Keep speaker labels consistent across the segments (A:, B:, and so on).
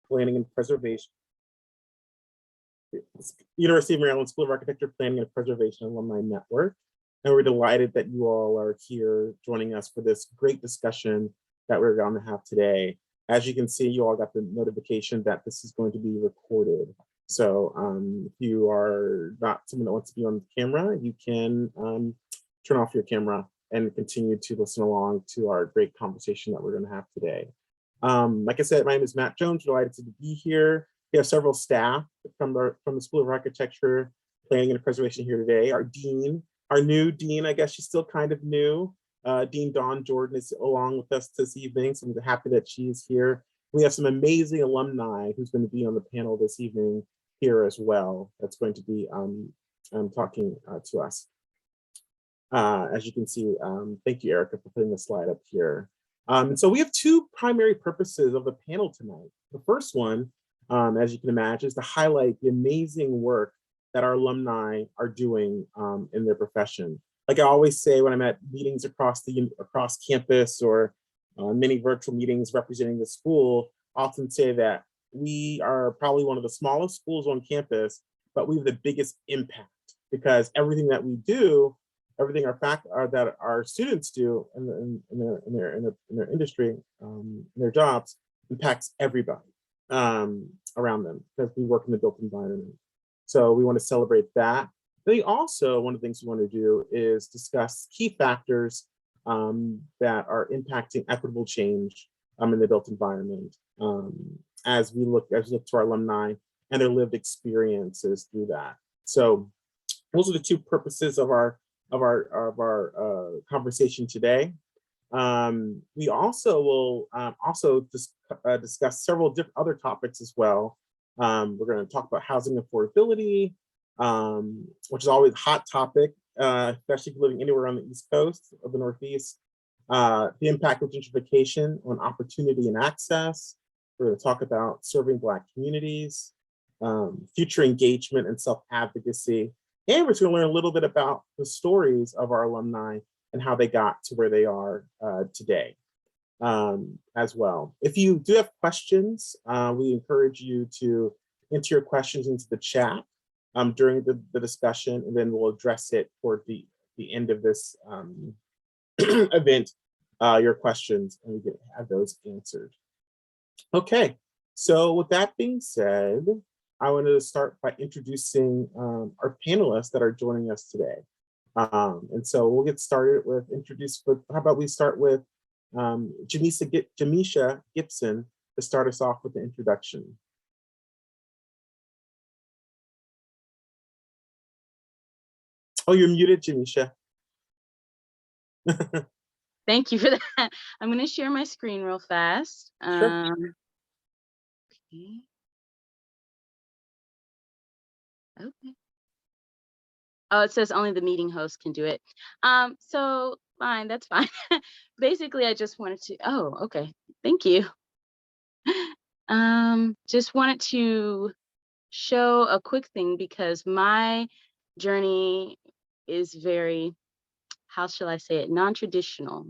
A: Planning and Preservation, University of Maryland School of Architecture, Planning and Preservation Alumni Network. And we're delighted that you all are here joining us for this great discussion that we're going to have today. As you can see, you all got the notification that this is going to be recorded. So if you are not someone that wants to be on camera, you can turn off your camera and continue to listen along to our great conversation that we're going to have today. Like I said, my name is Matt Jones. Delighted to be here. We have several staff from the School of Architecture, Planning and Preservation here today. Our dean, our new dean, I guess she's still kind of new. Dean Dawn Jordan is along with us this evening, so I'm happy that she's here. We have some amazing alumni who's going to be on the panel this evening here as well. That's going to be talking to us. As you can see, thank you, Erica, for putting the slide up here. And so we have two primary purposes of the panel tonight. The first one, as you can imagine, is to highlight the amazing work that our alumni are doing in their profession. Like I always say when I'm at meetings across campus or many virtual meetings representing the school, I often say that we are probably one of the smallest schools on campus, but we have the biggest impact because everything that we do, everything that our students do in their industry, in their jobs, impacts everybody around them because we work in the built environment. So we want to celebrate that. Then also, one of the things we want to do is discuss key factors that are impacting equitable change in the built environment as we look to our alumni and their lived experiences through that. So those are the two purposes of our conversation today. We also will discuss several other topics as well. We're going to talk about housing affordability, which is always a hot topic, especially if you're living anywhere on the East Coast of the Northeast. The impact of gentrification on opportunity and access. We're going to talk about serving Black communities, future engagement and self-advocacy. And we're going to learn a little bit about the stories of our alumni and how they got to where they are today as well. If you do have questions, we encourage you to enter your questions into the chat during the discussion, and then we'll address it toward the end of this event, your questions, and we can have those answered. Okay, so with that being said, I wanted to start by introducing our panelists that are joining us today. And so we'll get started with how about we start with Jamisha Gibson to start us off with the introduction. Oh, you're muted, Jamisha.
B: Thank you for that. I'm going to share my screen real fast.
A: Sure.
B: Okay. Oh, it says only the meeting host can do it. So fine, that's fine. Basically, I just wanted to, oh, okay, thank you. Just wanted to show a quick thing because my journey is very, how shall I say it, non-traditional.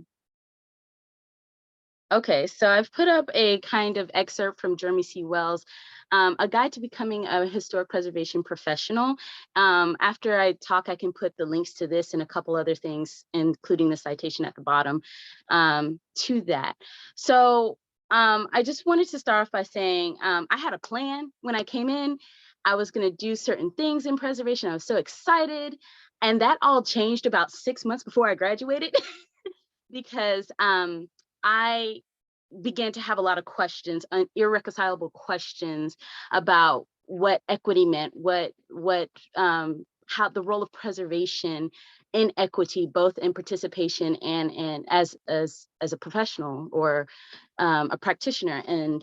B: Okay, so I've put up a kind of excerpt from Jeremy C. Wells, A Guide to Becoming a Historic Preservation Professional. After I talk, I can put the links to this and a couple other things, including the citation at the bottom to that. So I just wanted to start off by saying I had a plan when I came in. I was going to do certain things in preservation. I was so excited. And that all changed about 6 months before I graduated because I began to have a lot of questions, irreconcilable questions about what equity meant, how the role of preservation in equity, both in participation and as a professional or a practitioner in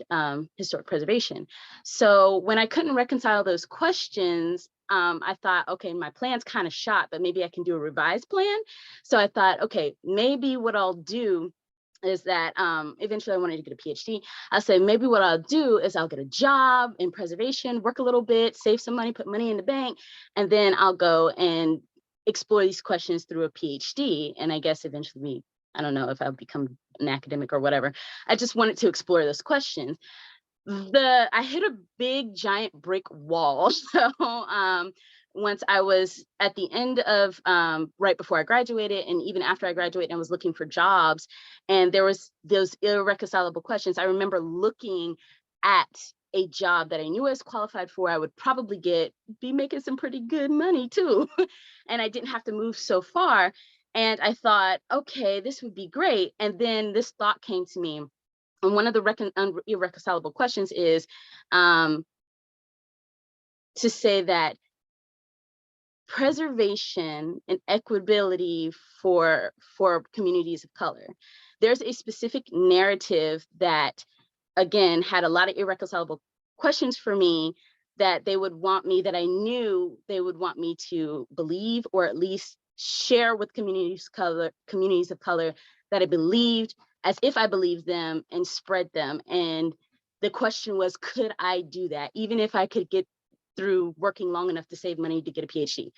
B: historic preservation. So when I couldn't reconcile those questions, I thought, okay, my plan's kind of shot, but maybe I can do a revised plan. So I thought, okay, maybe what I'll do is that eventually I wanted to get a PhD. I said, maybe what I'll do is I'll get a job in preservation, work a little bit, save some money, put money in the bank, and then I'll go and explore these questions through a PhD. And I guess eventually, I don't know if I'll become an academic or whatever. I just wanted to explore those questions. I hit a big giant brick wall. So once I was at the end of right before I graduated, and even after I graduated, I was looking for jobs, and there was those irreconcilable questions. I remember looking at a job that I knew I was qualified for. I would probably be making some pretty good money too, and I didn't have to move so far. And I thought, okay, this would be great. And then this thought came to me. And one of the irreconcilable questions is to say that preservation and equitability for communities of color. There's a specific narrative that, again, had a lot of irreconcilable questions for me that they would want me, that I knew they would want me to believe, or at least share with communities of color that I believed as if I believed them, and spread them. And the question was, could I do that? Even if I could get through working long enough to save money to get a PhD.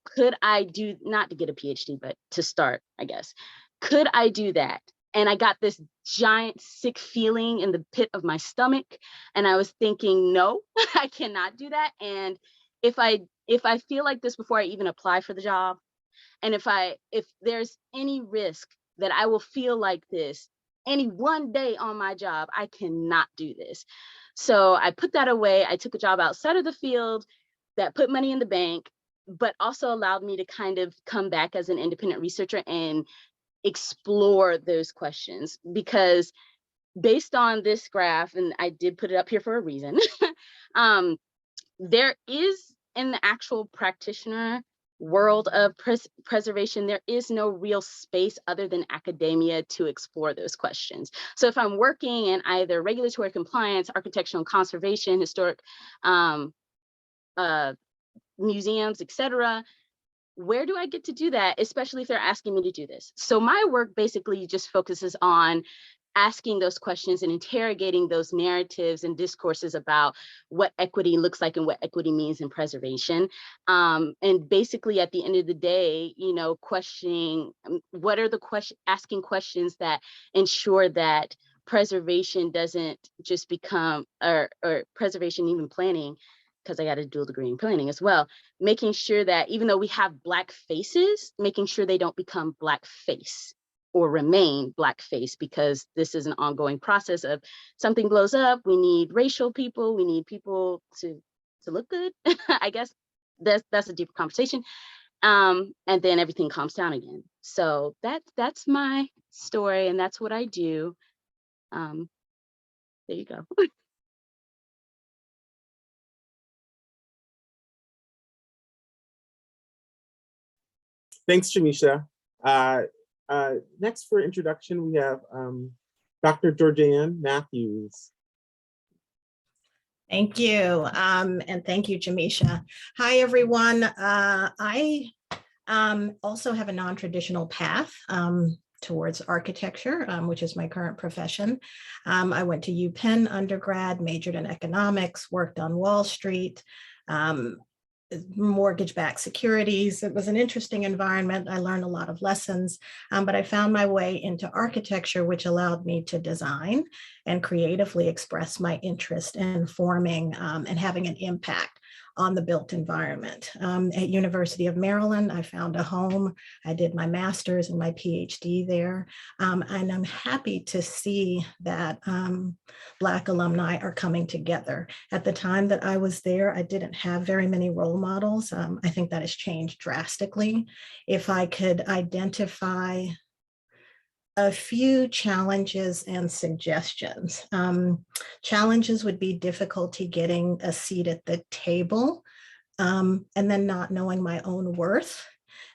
B: Could I do, not to get a PhD, but to start, I guess. Could I do that? And I got this giant sick feeling in the pit of my stomach. And I was thinking, no, I cannot do that. And if I feel like this before I even apply for the job, and if there's any risk that I will feel like this any one day on my job, I cannot do this. So I put that away. I took a job outside of the field that put money in the bank, but also allowed me to kind of come back as an independent researcher and explore those questions. Because based on this graph, and I did put it up here for a reason, there is, in the actual practitioner world of preservation, there is no real space other than academia to explore those questions. So if I'm working in either regulatory compliance, architectural and conservation, historic museums, etc., where do I get to do that, especially if they're asking me to do this? So my work basically just focuses on asking those questions and interrogating those narratives and discourses about what equity looks like and what equity means in preservation. And basically at the end of the day, questioning what are the asking questions that ensure that preservation doesn't just become, or preservation, even planning, because I got a dual degree in planning as well, making sure that even though we have Black faces, making sure they don't become blackface or remain blackface, because this is an ongoing process of something blows up, we need racial people, we need people to look good. I guess that's a deeper conversation. And then everything calms down again. So that's my story, and that's what I do. There you go.
A: Thanks, Jamisha. Next for introduction, we have Dr. Georgianne Matthews.
C: Thank you. And thank you, Jamisha. Hi, everyone. I also have a non-traditional path towards architecture, which is my current profession. I went to UPenn undergrad, majored in economics, worked on Wall Street, mortgage-backed securities. It was an interesting environment. I learned a lot of lessons, but I found my way into architecture, which allowed me to design and creatively express my interest in forming and having an impact on the built environment. At University of Maryland, I found a home. I did my master's and my PhD there. And I'm happy to see that Black alumni are coming together. At the time that I was there, I didn't have very many role models. I think that has changed drastically. If I could identify a few challenges and suggestions. Challenges would be difficulty getting a seat at the table, and then not knowing my own worth.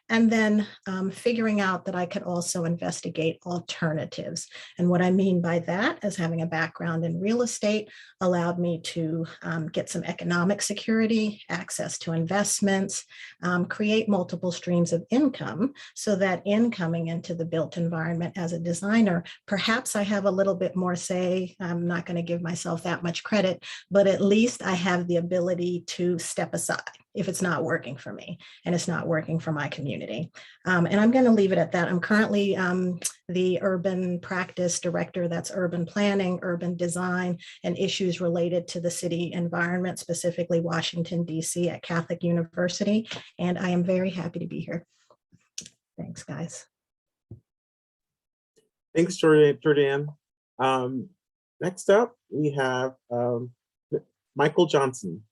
C: And then figuring out that I could also investigate alternatives. And what I mean by that is having a background in real estate allowed me to get some economic security, access to investments, create multiple streams of income so that in coming into the built environment as a designer, perhaps I have a little bit more say. I'm not going to give myself that much credit, but at least I have the ability to step aside if it's not working for me and it's not working for my community. And I'm going to leave it at that. I'm currently the urban practice director, that's urban planning, urban design, and issues related to the city environment, specifically Washington, D.C. at Catholic University. And I am very happy to be here. Thanks, guys.
A: Thanks, Jordan. Next up, we have Michael Johnson.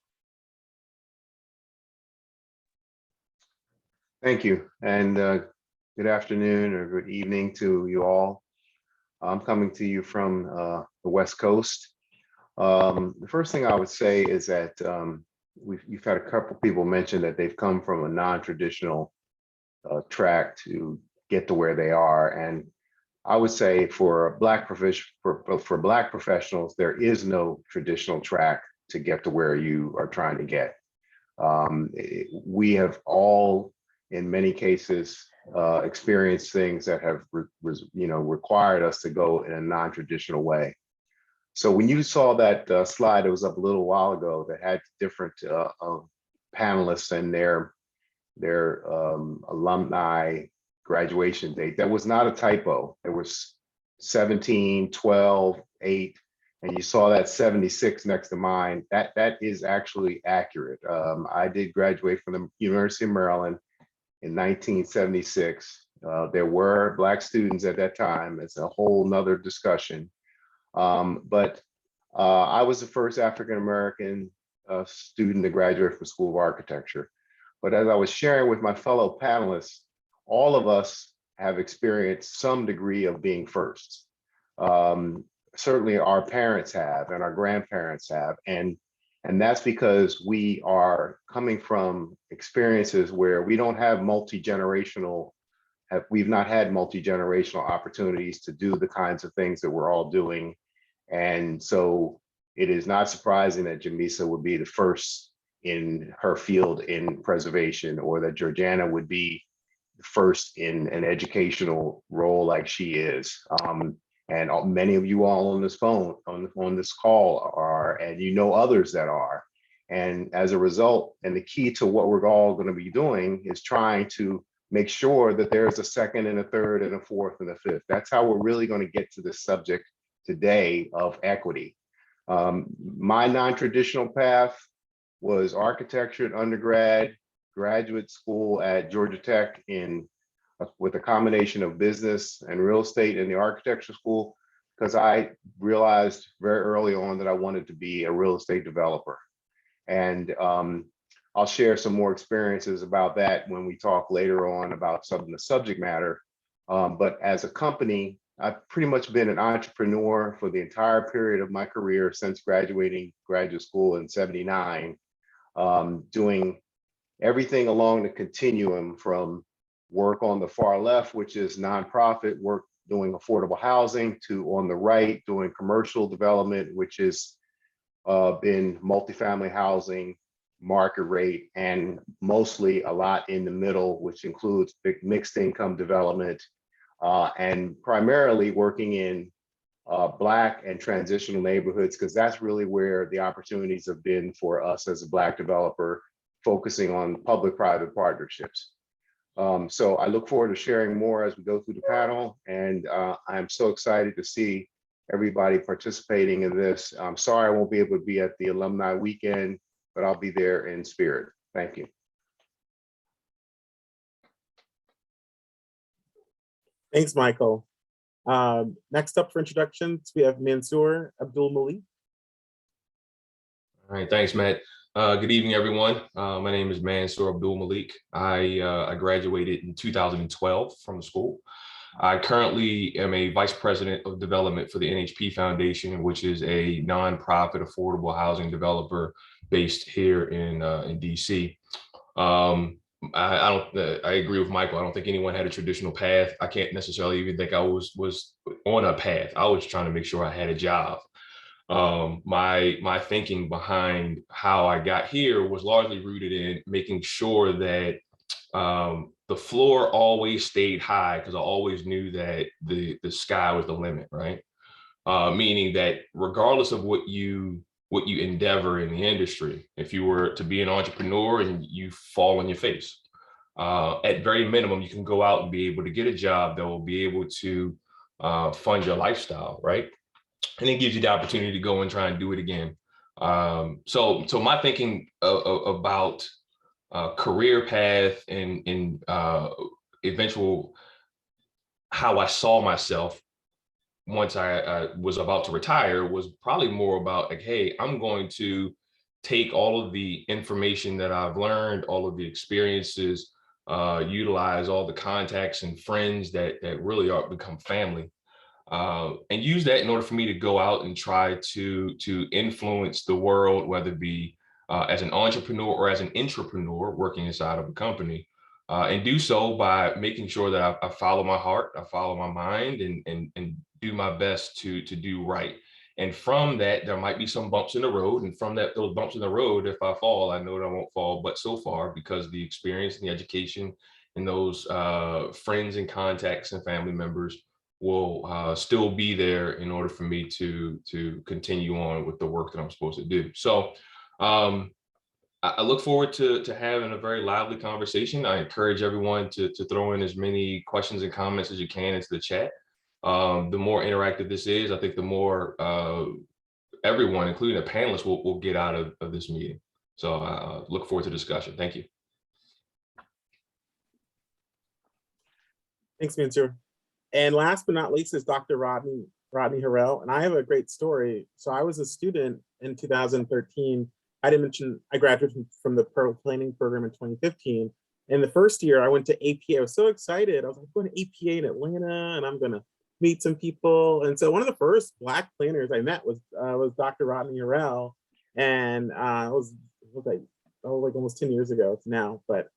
D: Thank you, and good afternoon or good evening to you all. I'm coming to you from the West Coast. The first thing I would say is that you've had a couple people mention that they've come from a non-traditional track to get to where they are, and I would say for Black professionals, there is no traditional track to get to where you are trying to get. We have all, in many cases, experienced things that have required us to go in a non-traditional way. So when you saw that slide that was up a little while ago that had different panelists and their alumni graduation date, that was not a typo. It was 17, 12, 8, and you saw that 76 next to mine. That is actually accurate. I did graduate from the University of Maryland in 1976. There were Black students at that time. It's a whole nother discussion. But I was the first African-American student to graduate from School of Architecture. But as I was sharing with my fellow panelists, all of us have experienced some degree of being first. Certainly our parents have, and our grandparents have, and that's because we are coming from experiences where we don't have we've not had multi-generational opportunities to do the kinds of things that we're all doing. And so it is not surprising that Jamisa would be the first in her field in preservation, or that Georgiana would be first in an educational role like she is. And many of you all on this phone, on this call are, and you know others that are. And as a result, and the key to what we're all going to be doing is trying to make sure that there's a second and a third and a fourth and a fifth. That's how we're really going to get to this subject today of equity. My non-traditional path was architecture at undergrad, graduate school at Georgia Tech with a combination of business and real estate in the architecture school, because I realized very early on that I wanted to be a real estate developer. And I'll share some more experiences about that when we talk later on about some of the subject matter. But as a company, I've pretty much been an entrepreneur for the entire period of my career since graduating graduate school in '79, doing everything along the continuum from work on the far left, which is nonprofit work, doing affordable housing, to on the right, doing commercial development, which has been multifamily housing, market rate, and mostly a lot in the middle, which includes big mixed income development, and primarily working in Black and transitional neighborhoods, because that's really where the opportunities have been for us as a Black developer, focusing on public-private partnerships. So I look forward to sharing more as we go through the panel, and I'm so excited to see everybody participating in this. I'm sorry I won't be able to be at the alumni weekend, but I'll be there in spirit. Thank you.
A: Thanks, Michael. Next up for introductions, we have Mansoor Abdul Malik.
E: All right, thanks, Matt. Good evening, everyone. My name is Mansoor Abdul Malik. I graduated in 2012 from the school. I currently am a vice president of development for the NHP Foundation, which is a nonprofit affordable housing developer based here in DC. I agree with Michael. I don't think anyone had a traditional path. I can't necessarily even think I was on a path. I was trying to make sure I had a job. My thinking behind how I got here was largely rooted in making sure that the floor always stayed high, because I always knew that the sky was the limit, right? Meaning that regardless of what you what you endeavor in the industry. If you were to be an entrepreneur and you fall on your face, at very minimum, you can go out and be able to get a job that will be able to fund your lifestyle, right? And it gives you the opportunity to go and try and do it again. So my thinking about career path and eventual how I saw myself once I was about to retire was probably more about like, hey, I'm going to take all of the information that I've learned, all of the experiences, utilize all the contacts and friends that really are become family, and use that in order for me to go out and try to influence the world, whether it be as an entrepreneur or as an intrapreneur working inside of a company. And do so by making sure that I follow my heart, I follow my mind, and do my best to do right. And from that, there might be some bumps in the road. And from those bumps in the road, if I fall, I know that I won't fall. But so far, because the experience and the education and those friends and contacts and family members will still be there in order for me to continue on with the work that I'm supposed to do. So I look forward to having a very lively conversation. I encourage everyone to throw in as many questions and comments as you can into the chat. The more interactive this is, I think the more everyone, including the panelists, will get out of this meeting. So I look forward to discussion. Thank you.
A: Thanks, Mansoor. And last but not least is Dr. Rodney Harrell. And I have a great story. So I was a student in 2013. I didn't mention I graduated from the planning program in 2015. In the first year, I went to APA. I was so excited. I was like, I'm going to APA in Atlanta, and I'm going to meet some people. And so one of the first Black planners I met was Dr. Rodney Urell, and it was like almost 10 years ago now. But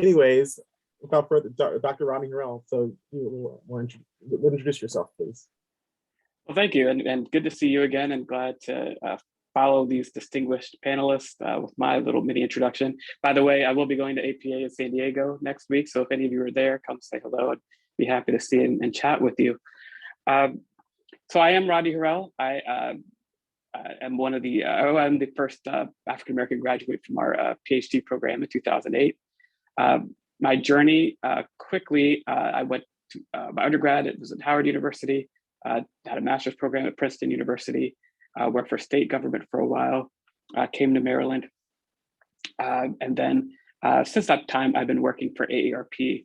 A: anyways, without further, Dr. Rodney Harrell, so you will introduce yourself, please.
F: Well, thank you, and good to see you again, and glad to follow these distinguished panelists with my little mini introduction. By the way, I will be going to APA in San Diego next week, so if any of you are there, come say hello. I'd be happy to see and chat with you. So I am Rodney Harrell. I am one of the, I'm the first African-American graduate from our PhD program in 2008. My journey, quickly, I went to my undergrad, it was at Howard University, had a master's program at Princeton University, worked for state government for a while, came to Maryland. And then since that time, I've been working for AARP.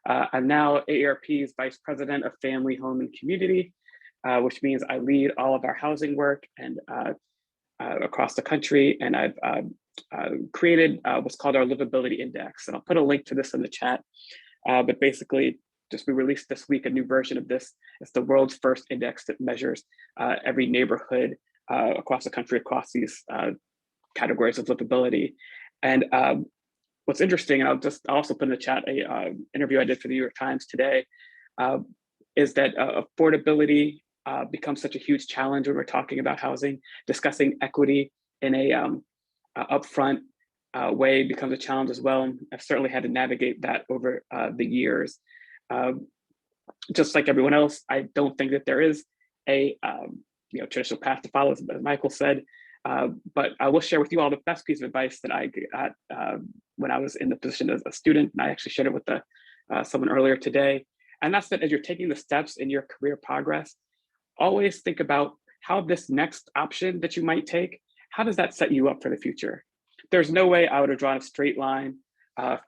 F: I'm now AARP's Vice President of Family, Home, and Community, which means I lead all of our housing work and across the country. And I've created what's called our Livability Index. And I'll put a link to this in the chat. But basically, we released this week a new version of this. It's the world's first index that measures every neighborhood across the country, across these categories of livability. And what's interesting, and I'll also put in the chat a interview I did for the New York Times today, is that affordability becomes such a huge challenge when we're talking about housing. Discussing equity in a upfront way becomes a challenge as well. And I've certainly had to navigate that over the years. Just like everyone else, I don't think that there is a traditional path to follow, as Michael said. But I will share with you all the best piece of advice that I got when I was in the position as a student, and I actually shared it with someone earlier today. And that's that as you're taking the steps in your career progress, always think about how this next option that you might take, how does that set you up for the future? There's no way I would have drawn a straight line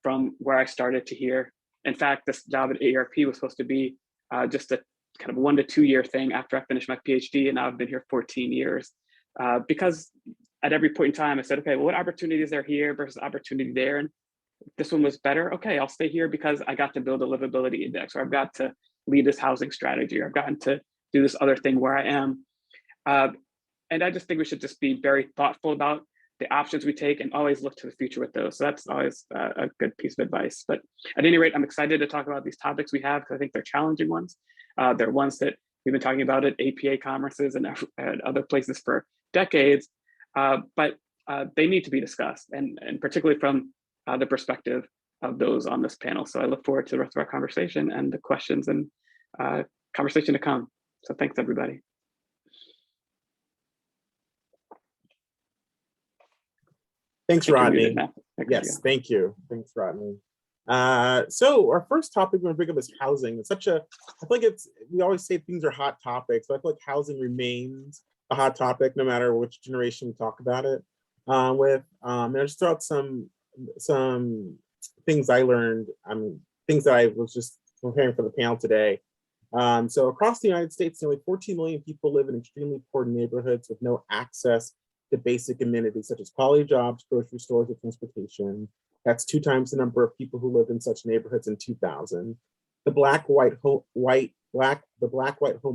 F: from where I started to here. In fact, this job at AARP was supposed to be just a kind of 1 to 2 year thing after I finished my PhD, and now I've been here 14 years. Because at every point in time, I said, okay, well, what opportunity is there here versus opportunity there? And this one was better. Okay, I'll stay here because I got to build a livability index, or I've got to lead this housing strategy, or I've gotten to do this other thing where I am. And I just think we should just be very thoughtful about the options we take and always look to the future with those. So that's always a good piece of advice. But at any rate, I'm excited to talk about these topics we have because I think they're challenging ones. They're ones that we've been talking about at APA conferences and other places for decades, but they need to be discussed, and particularly from the perspective of those on this panel. So I look forward to the rest of our conversation and the questions and conversation to come. So thanks, everybody.
A: Thanks,
F: You're
A: Rodney.
F: muted now.
A: Yes, thank you. Thanks, Rodney. So our first topic we're gonna bring up is housing. It's I feel like we always say things are hot topics, but I feel like housing remains a hot topic no matter which generation we talk about it with. And I just throw out some things I learned, things that I was just preparing for the panel today. So across the United States, nearly 14 million people live in extremely poor neighborhoods with no access to basic amenities such as quality jobs, grocery stores, or transportation. That's 2 times the number of people who lived in such neighborhoods in 2000. The black-white home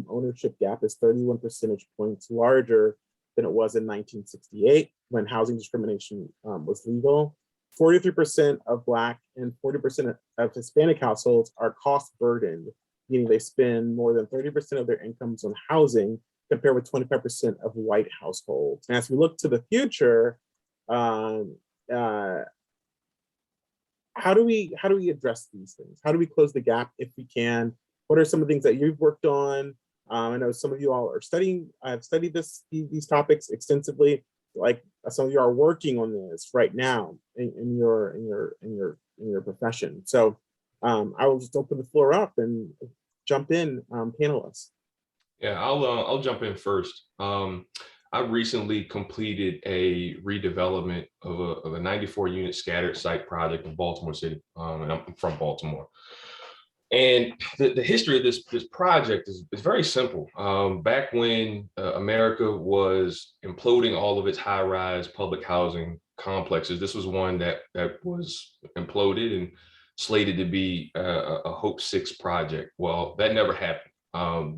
A: ownership gap is 31 percentage points larger than it was in 1968 when housing discrimination was legal. 43% of Black and 40% of Hispanic households are cost burdened, meaning they spend more than 30% of their incomes on housing, compared with 25% of white households. And as we look to the future, how do we address these things? How do we close the gap if we can? What are some of the things that you've worked on? I know some of you all are studying. I've studied these topics extensively. Like some of you are working on this right now in your profession. So I will just open the floor up and jump in, panelists.
E: Yeah, I'll jump in first. I recently completed a redevelopment of a 94 unit scattered site project in Baltimore City, and I'm from Baltimore. And the history of this project is very simple. Back when America was imploding all of its high-rise public housing complexes, this was one that was imploded and slated to be a Hope 6 project. Well, that never happened.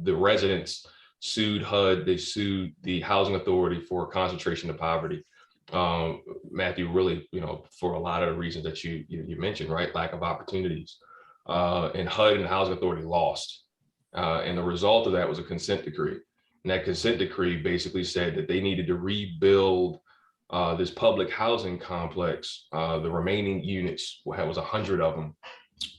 E: The residents sued HUD, they sued the Housing Authority for concentration of poverty. Matthew, really, for a lot of the reasons that you mentioned, right? Lack of opportunities. And HUD and the Housing Authority lost. And the result of that was a consent decree. And that consent decree basically said that they needed to rebuild this public housing complex, the remaining units, was 100 of them,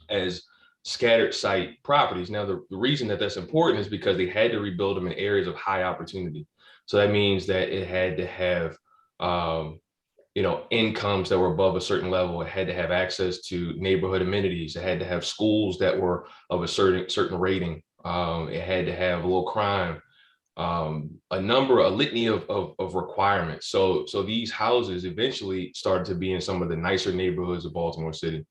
E: as scattered site properties. Now, the reason that that's important is because they had to rebuild them in areas of high opportunity. So that means that it had to have incomes that were above a certain level. It had to have access to neighborhood amenities. It had to have schools that were of a certain rating. It had to have low crime, a litany of requirements. So these houses eventually started to be in some of the nicer neighborhoods of Baltimore City.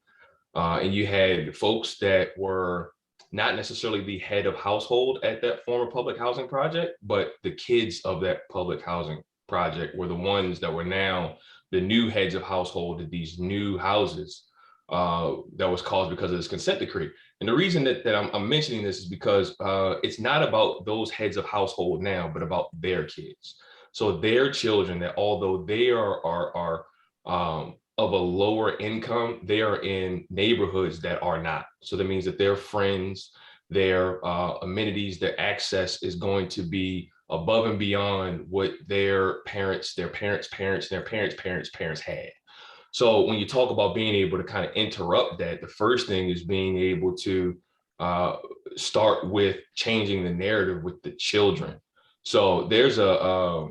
E: And you had folks that were not necessarily the head of household at that former public housing project, but the kids of that public housing project were the ones that were now the new heads of household at these new houses that was caused because of this consent decree. And the reason that I'm mentioning this is because it's not about those heads of household now, but about their kids. So their children, that although they are of a lower income, they are in neighborhoods that are not. So that means that their friends, their amenities, their access is going to be above and beyond what their parents had. So when you talk about being able to kind of interrupt that, the first thing is being able to start with changing the narrative with the children. So there's a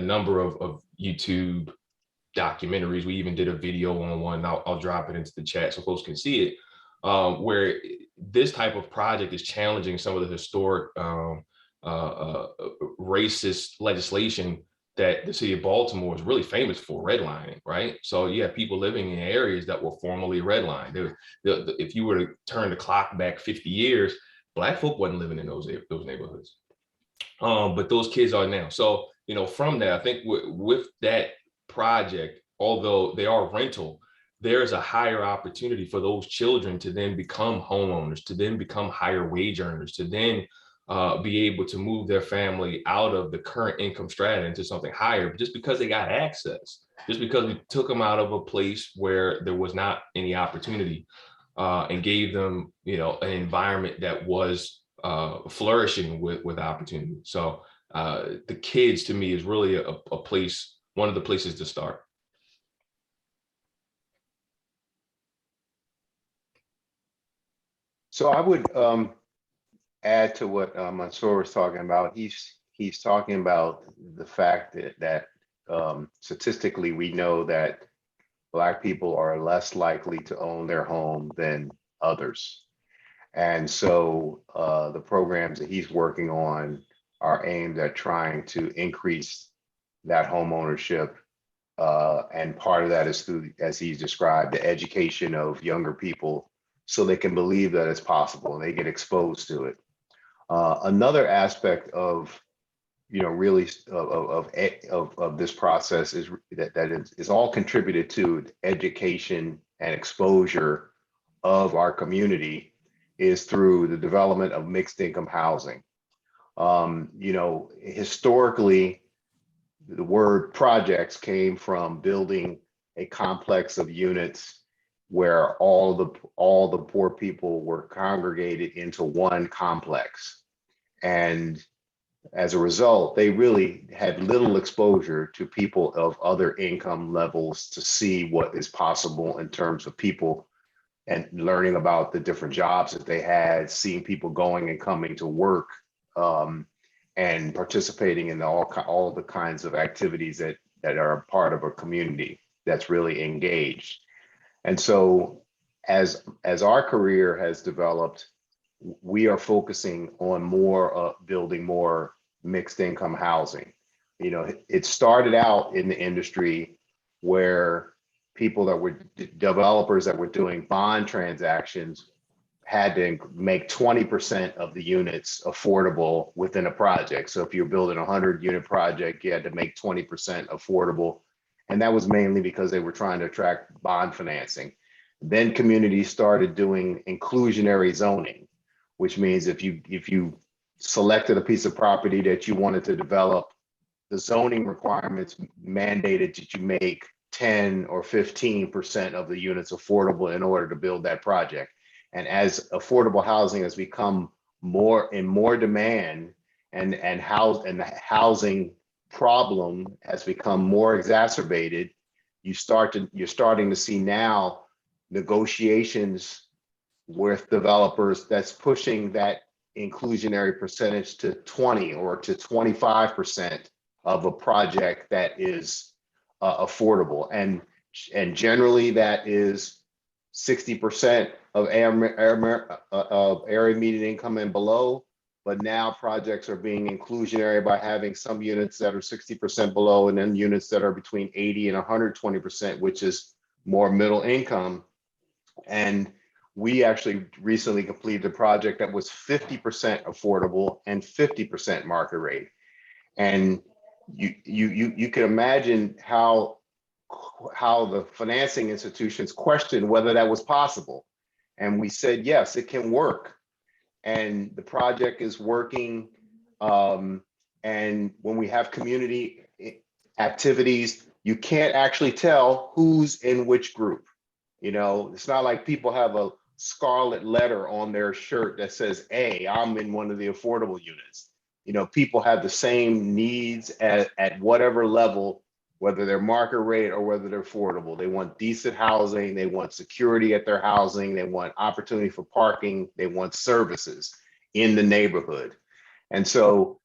E: number of YouTube documentaries. We even did a video on one. I'll drop it into the chat so folks can see it, where this type of project is challenging some of the historic racist legislation that the city of Baltimore is really famous for, redlining, right? So you have people living in areas that were formerly redlined. If you were to turn the clock back 50 years, Black folk wasn't living in those neighborhoods. But those kids are now. So, from that, I think with that project, although they are rental, there's a higher opportunity for those children to then become homeowners, to then become higher wage earners, to then be able to move their family out of the current income strata into something higher, just because they got access, just because we took them out of a place where there was not any opportunity and gave them, an environment that was flourishing with opportunity. So the kids, to me, is really a place, one of the places to start.
D: So I would add to what Mansoor was talking about. He's talking about the fact that statistically, we know that Black people are less likely to own their home than others. And so the programs that he's working on are aimed at trying to increase that home ownership. And part of that is through, as he's described, the education of younger people so they can believe that it's possible and they get exposed to it. Another aspect of, really of this process is that is all contributed to education and exposure of our community is through the development of mixed income housing. Historically, the word projects came from building a complex of units where all the poor people were congregated into one complex. And as a result, they really had little exposure to people of other income levels to see what is possible in terms of people and learning about the different jobs that they had, seeing people going and coming to work, and participating in all the kinds of activities that are a part of a community that's really engaged. And so as our career has developed, we are focusing on more building more mixed income housing. It started out in the industry where people that were developers that were doing bond transactions had to make 20% of the units affordable within a project. So if you're building a 100-unit project, you had to make 20% affordable. And that was mainly because they were trying to attract bond financing. Then communities started doing inclusionary zoning, which means if you selected a piece of property that you wanted to develop, the zoning requirements mandated that you make 10 or 15% of the units affordable in order to build that project. And as affordable housing has become more in more demand and the housing problem has become more exacerbated, you're starting to see now negotiations with developers that's pushing that inclusionary percentage to 20 or to 25% of a project that is affordable. And generally that is 60% of area median income and below, but now projects are being inclusionary by having some units that are 60% below and then units that are between 80 and 120%, which is more middle income. And we actually recently completed a project that was 50% affordable and 50% market rate. And you can imagine how the financing institutions questioned whether that was possible. And we said, yes, it can work. And the project is working. And when we have community activities, you can't actually tell who's in which group. It's not like people have a scarlet letter on their shirt that says, hey, I'm in one of the affordable units. People have the same needs at whatever level, whether they're market rate or whether they're affordable. They want decent housing, they want security at their housing, they want opportunity for parking, they want services in the neighborhood. And so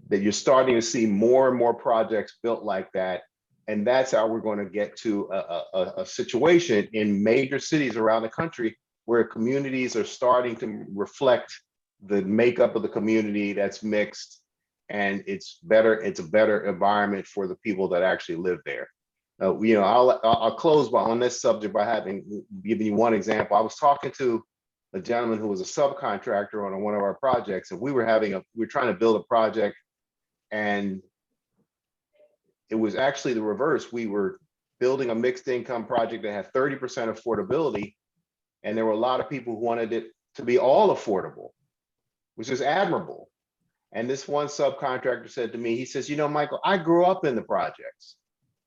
D: that you're starting to see more and more projects built like that. And that's how we're going to get to a situation in major cities around the country where communities are starting to reflect the makeup of the community that's mixed, and it's a better environment for the people that actually live there. I'll close on this subject by giving you one example. I was talking to a gentleman who was a subcontractor on one of our projects, and we were trying to build a project, and it was actually the reverse. We were building a mixed income project that had 30% affordability, and there were a lot of people who wanted it to be all affordable, which is admirable. And this one subcontractor said to me, he says, Michael, I grew up in the projects.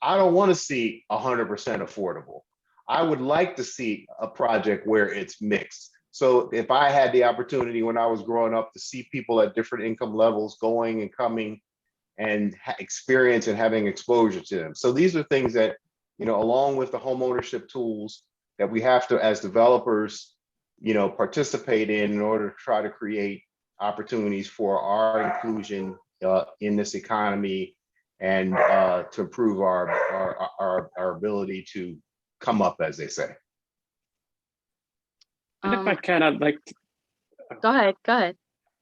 D: I don't want to see 100% affordable. I would like to see a project where it's mixed. So if I had the opportunity when I was growing up to see people at different income levels going and coming and experience and having exposure to them. So these are things that, along with the home ownership tools that we have to, as developers, participate in order to try to create opportunities for our inclusion in this economy and to improve our ability to come up, as they say.
F: And if I can, I'd like to,
B: Go ahead.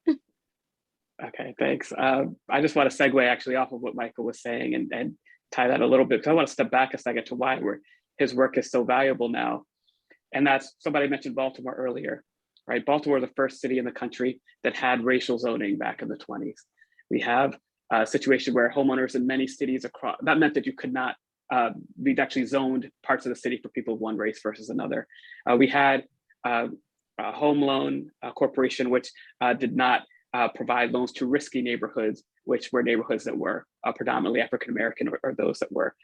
F: okay, thanks. I just want to segue actually off of what Michael was saying and tie that a little bit, because I want to step back a second to why his work is so valuable now. And that's, somebody mentioned Baltimore earlier, right? Baltimore was the first city in the country that had racial zoning back in the 20s. We have a situation where homeowners in many cities across, that meant that you could not, we'd actually zoned parts of the city for people of one race versus another. We had a home loan corporation, which did not provide loans to risky neighborhoods, which were neighborhoods that were predominantly African-American or those that were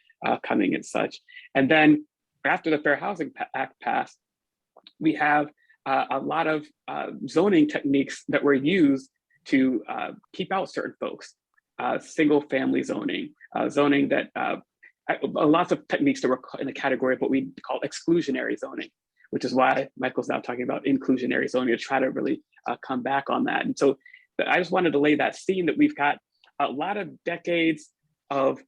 F: coming and such. And then after the Fair Housing Act passed, we have a lot of zoning techniques that were used to keep out certain folks. Single family zoning, zoning that, lots of techniques that were in the category of what we call exclusionary zoning, which is why Michael's now talking about inclusionary zoning to try to really come back on that. And so I just wanted to lay that scene that we've got a lot of decades of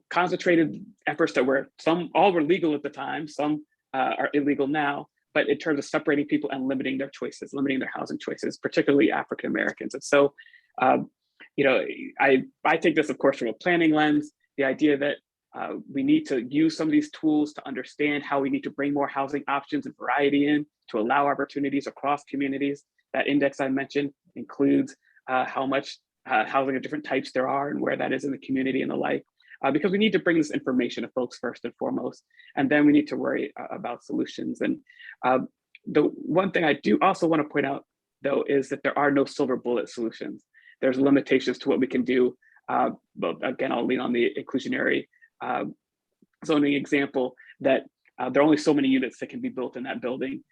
F: concentrated efforts that were, all were legal at the time, some are illegal now, but in terms of separating people and limiting their choices, limiting their housing choices, particularly African Americans. And so, I take this, of course, from a planning lens, the idea that we need to use some of these tools to understand how we need to bring more housing options and variety in to allow opportunities across communities. That index I mentioned includes how much housing of different types there are and where that is in the community and the like, because we need to bring this information to folks first and foremost, and then we need to worry about solutions. And the one thing I do also want to point out, though, is that there are no silver bullet solutions. There's limitations to what we can do. But again, I'll lean on the inclusionary zoning example that there are only so many units that can be built in that building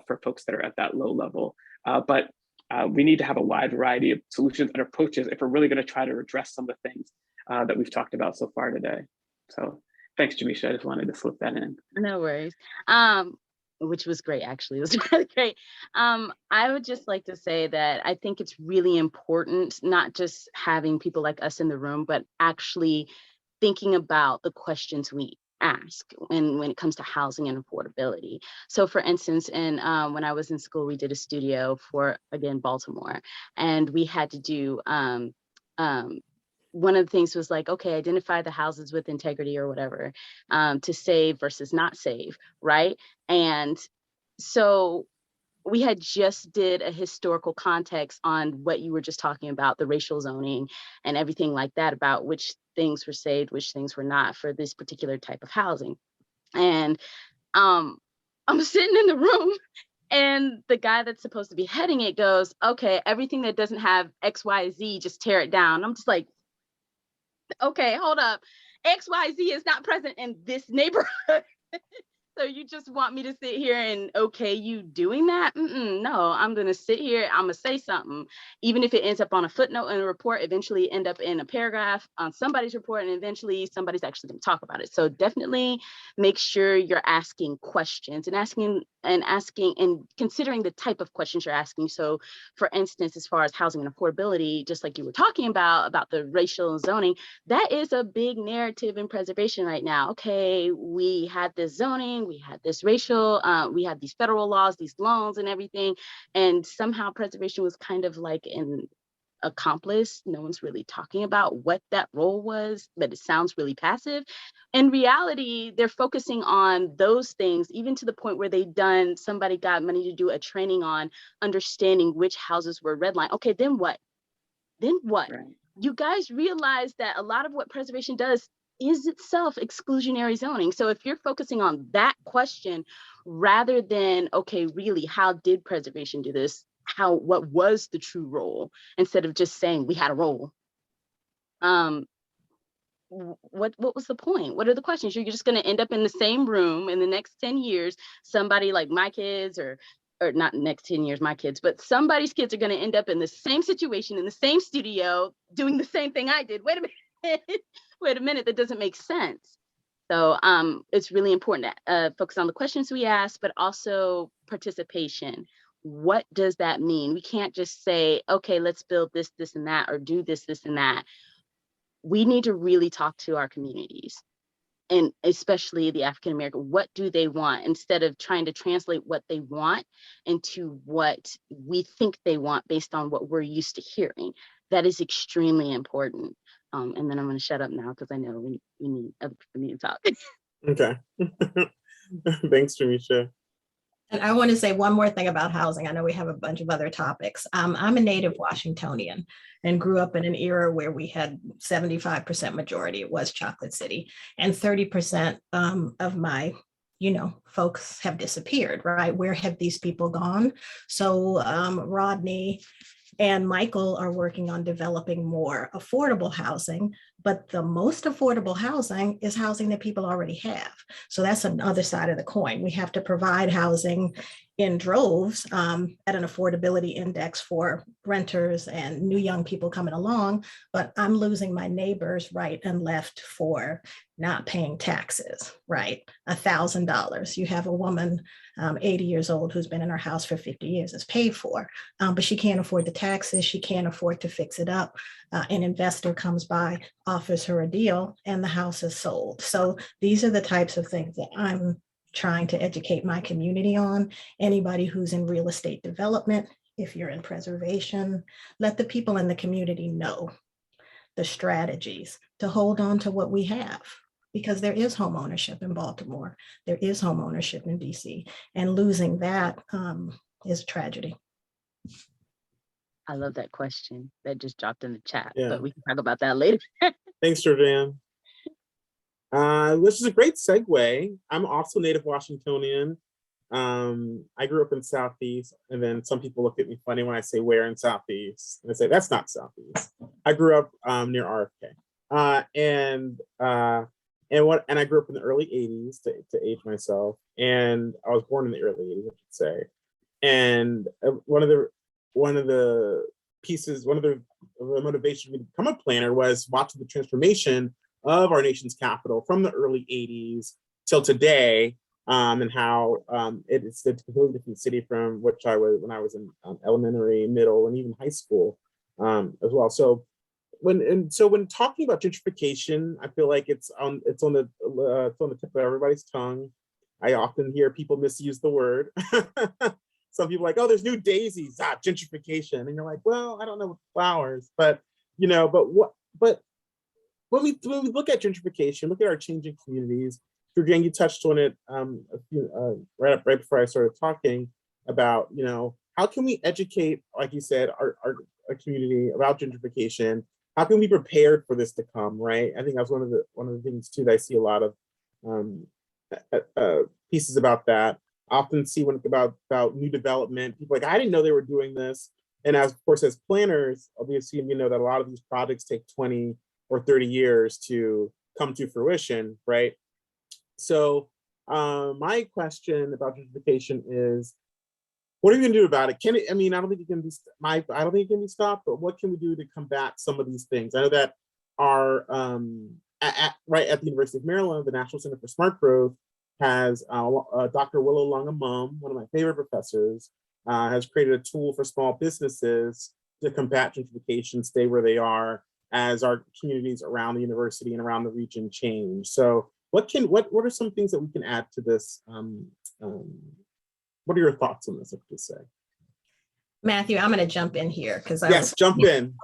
F: for folks that are at that low level. But we need to have a wide variety of solutions and approaches if we're really going to try to address some of the things that we've talked about so far today. So thanks, Jamisha. I just wanted to slip that in.
B: No worries. Which was great, actually. It was really great. I would just like to say that I think it's really important, not just having people like us in the room, but actually thinking about the questions we ask when it comes to housing and affordability. So for instance, when I was in school, we did a studio for, again, Baltimore, and we had to do, one of the things was like, okay, identify the houses with integrity or whatever, to save versus not save, right? And so we had just did a historical context on what you were just talking about, the racial zoning and everything like that, about which things were saved, which things were not for this particular type of housing. And I'm sitting in the room, and the guy that's supposed to be heading it goes, okay, everything that doesn't have X, Y, Z, just tear it down. I'm just like, okay, hold up. XYZ is not present in this neighborhood. So you just want me to sit here and okay you doing that? No, I'm gonna sit here, I'm gonna say something, even if it ends up on a footnote in a report, eventually end up in a paragraph on somebody's report, and eventually somebody's actually gonna talk about it. So definitely make sure you're asking questions and asking and considering the type of questions you're asking. So for instance, as far as housing and affordability, just like you were talking about the racial zoning, that is a big narrative in preservation right now. Okay, we had this zoning, we had this racial, we had these federal laws, these loans and everything. And somehow preservation was kind of like an accomplice. No one's really talking about what that role was, but it sounds really passive. In reality, they're focusing on those things, even to the point where somebody got money to do a training on understanding which houses were redlined. Okay, then what? Then what? Right. You guys realize that a lot of what preservation does is itself exclusionary zoning. So if you're focusing on that question rather than, okay, really, how did preservation do this? What was the true role? Instead of just saying we had a role. What was the point? What are the questions? You're just going to end up in the same room in the next 10 years. Somebody like my kids, or not next 10 years, my kids, but somebody's kids are going to end up in the same situation, in the same studio, doing the same thing I did. Wait a minute. Wait a minute, that doesn't make sense. So it's really important to focus on the questions we ask, but also participation. What does that mean? We can't just say, okay, let's build this, this, and that, or do this, this, and that. we need to really talk to our communities, and especially the African American. What do they want, instead of trying to translate what they want into what we think they want based on what we're used to hearing. That is extremely important. And then I'm going to shut up now because I know we need other people need to talk.
A: Okay. Thanks, Jamisha.
C: And I want to say one more thing about housing. I know we have a bunch of other topics. I'm a native Washingtonian and grew up in an era where we had 75% majority. It was Chocolate City, and 30% of my, folks have disappeared, right? Where have these people gone? So Rodney and Michael are working on developing more affordable housing, but the most affordable housing is housing that people already have. So that's another side of the coin. We have to provide housing in droves at an affordability index for renters and new young people coming along, but I'm losing my neighbors right and left for not paying taxes, right? $1,000. You have a woman 80 years old who's been in her house for 50 years, is paid for, but she can't afford the taxes. She can't afford to fix it up. An investor comes by, offers her a deal, and the house is sold. So these are the types of things that I'm trying to educate my community on. Anybody who's in real estate development, if you're in preservation, let the people in the community know the strategies to hold on to what we have, because there is home ownership in Baltimore, there is home ownership in DC, and losing that is a tragedy.
B: I love that question that just dropped in the chat,
A: Yeah.
B: but we can talk about that later.
A: Thanks, Jordan. This is a great segue. I'm also native Washingtonian. I grew up in Southeast, and then some people look at me funny when I say where in Southeast. And I say, that's not Southeast. I grew up near RFK. And I grew up in the early 80s to age myself. And I was born in the early 80s, I should say. And one of the motivations for me to become a planner was watching the transformation of our nation's capital from the early 80s till today, and how it's a completely different city from which I was when I was in elementary, middle, and even high school as well. So when talking about gentrification, I feel like it's on the tip of everybody's tongue. I often hear people misuse the word. Some people are like, oh, there's new daisies, gentrification, and you're like, well, I don't know flowers, but when we look at gentrification, look at our changing communities. Georgianne, you touched on it right before I started talking about, how can we educate, like you said, our community about gentrification? How can we be prepared for this to come, right? I think that's one of the things too that I see a lot of pieces about that. I often see about new development, people like, I didn't know they were doing this. And of course, as planners, obviously, we know that a lot of these projects take 20 or 30 years to come to fruition, right? So my question about gentrification is, what are we gonna do about it? I don't think it can be stopped, but what can we do to combat some of these things? I know that our right at the University of Maryland, the National Center for Smart Growth has Dr. Willow Longamum, one of my favorite professors, has created a tool for small businesses to combat gentrification, stay where they are, as our communities around the university and around the region change. So what are some things that we can add to this? What are your thoughts on this, I could say?
C: Matthew, I'm going to jump in here because
A: jump in.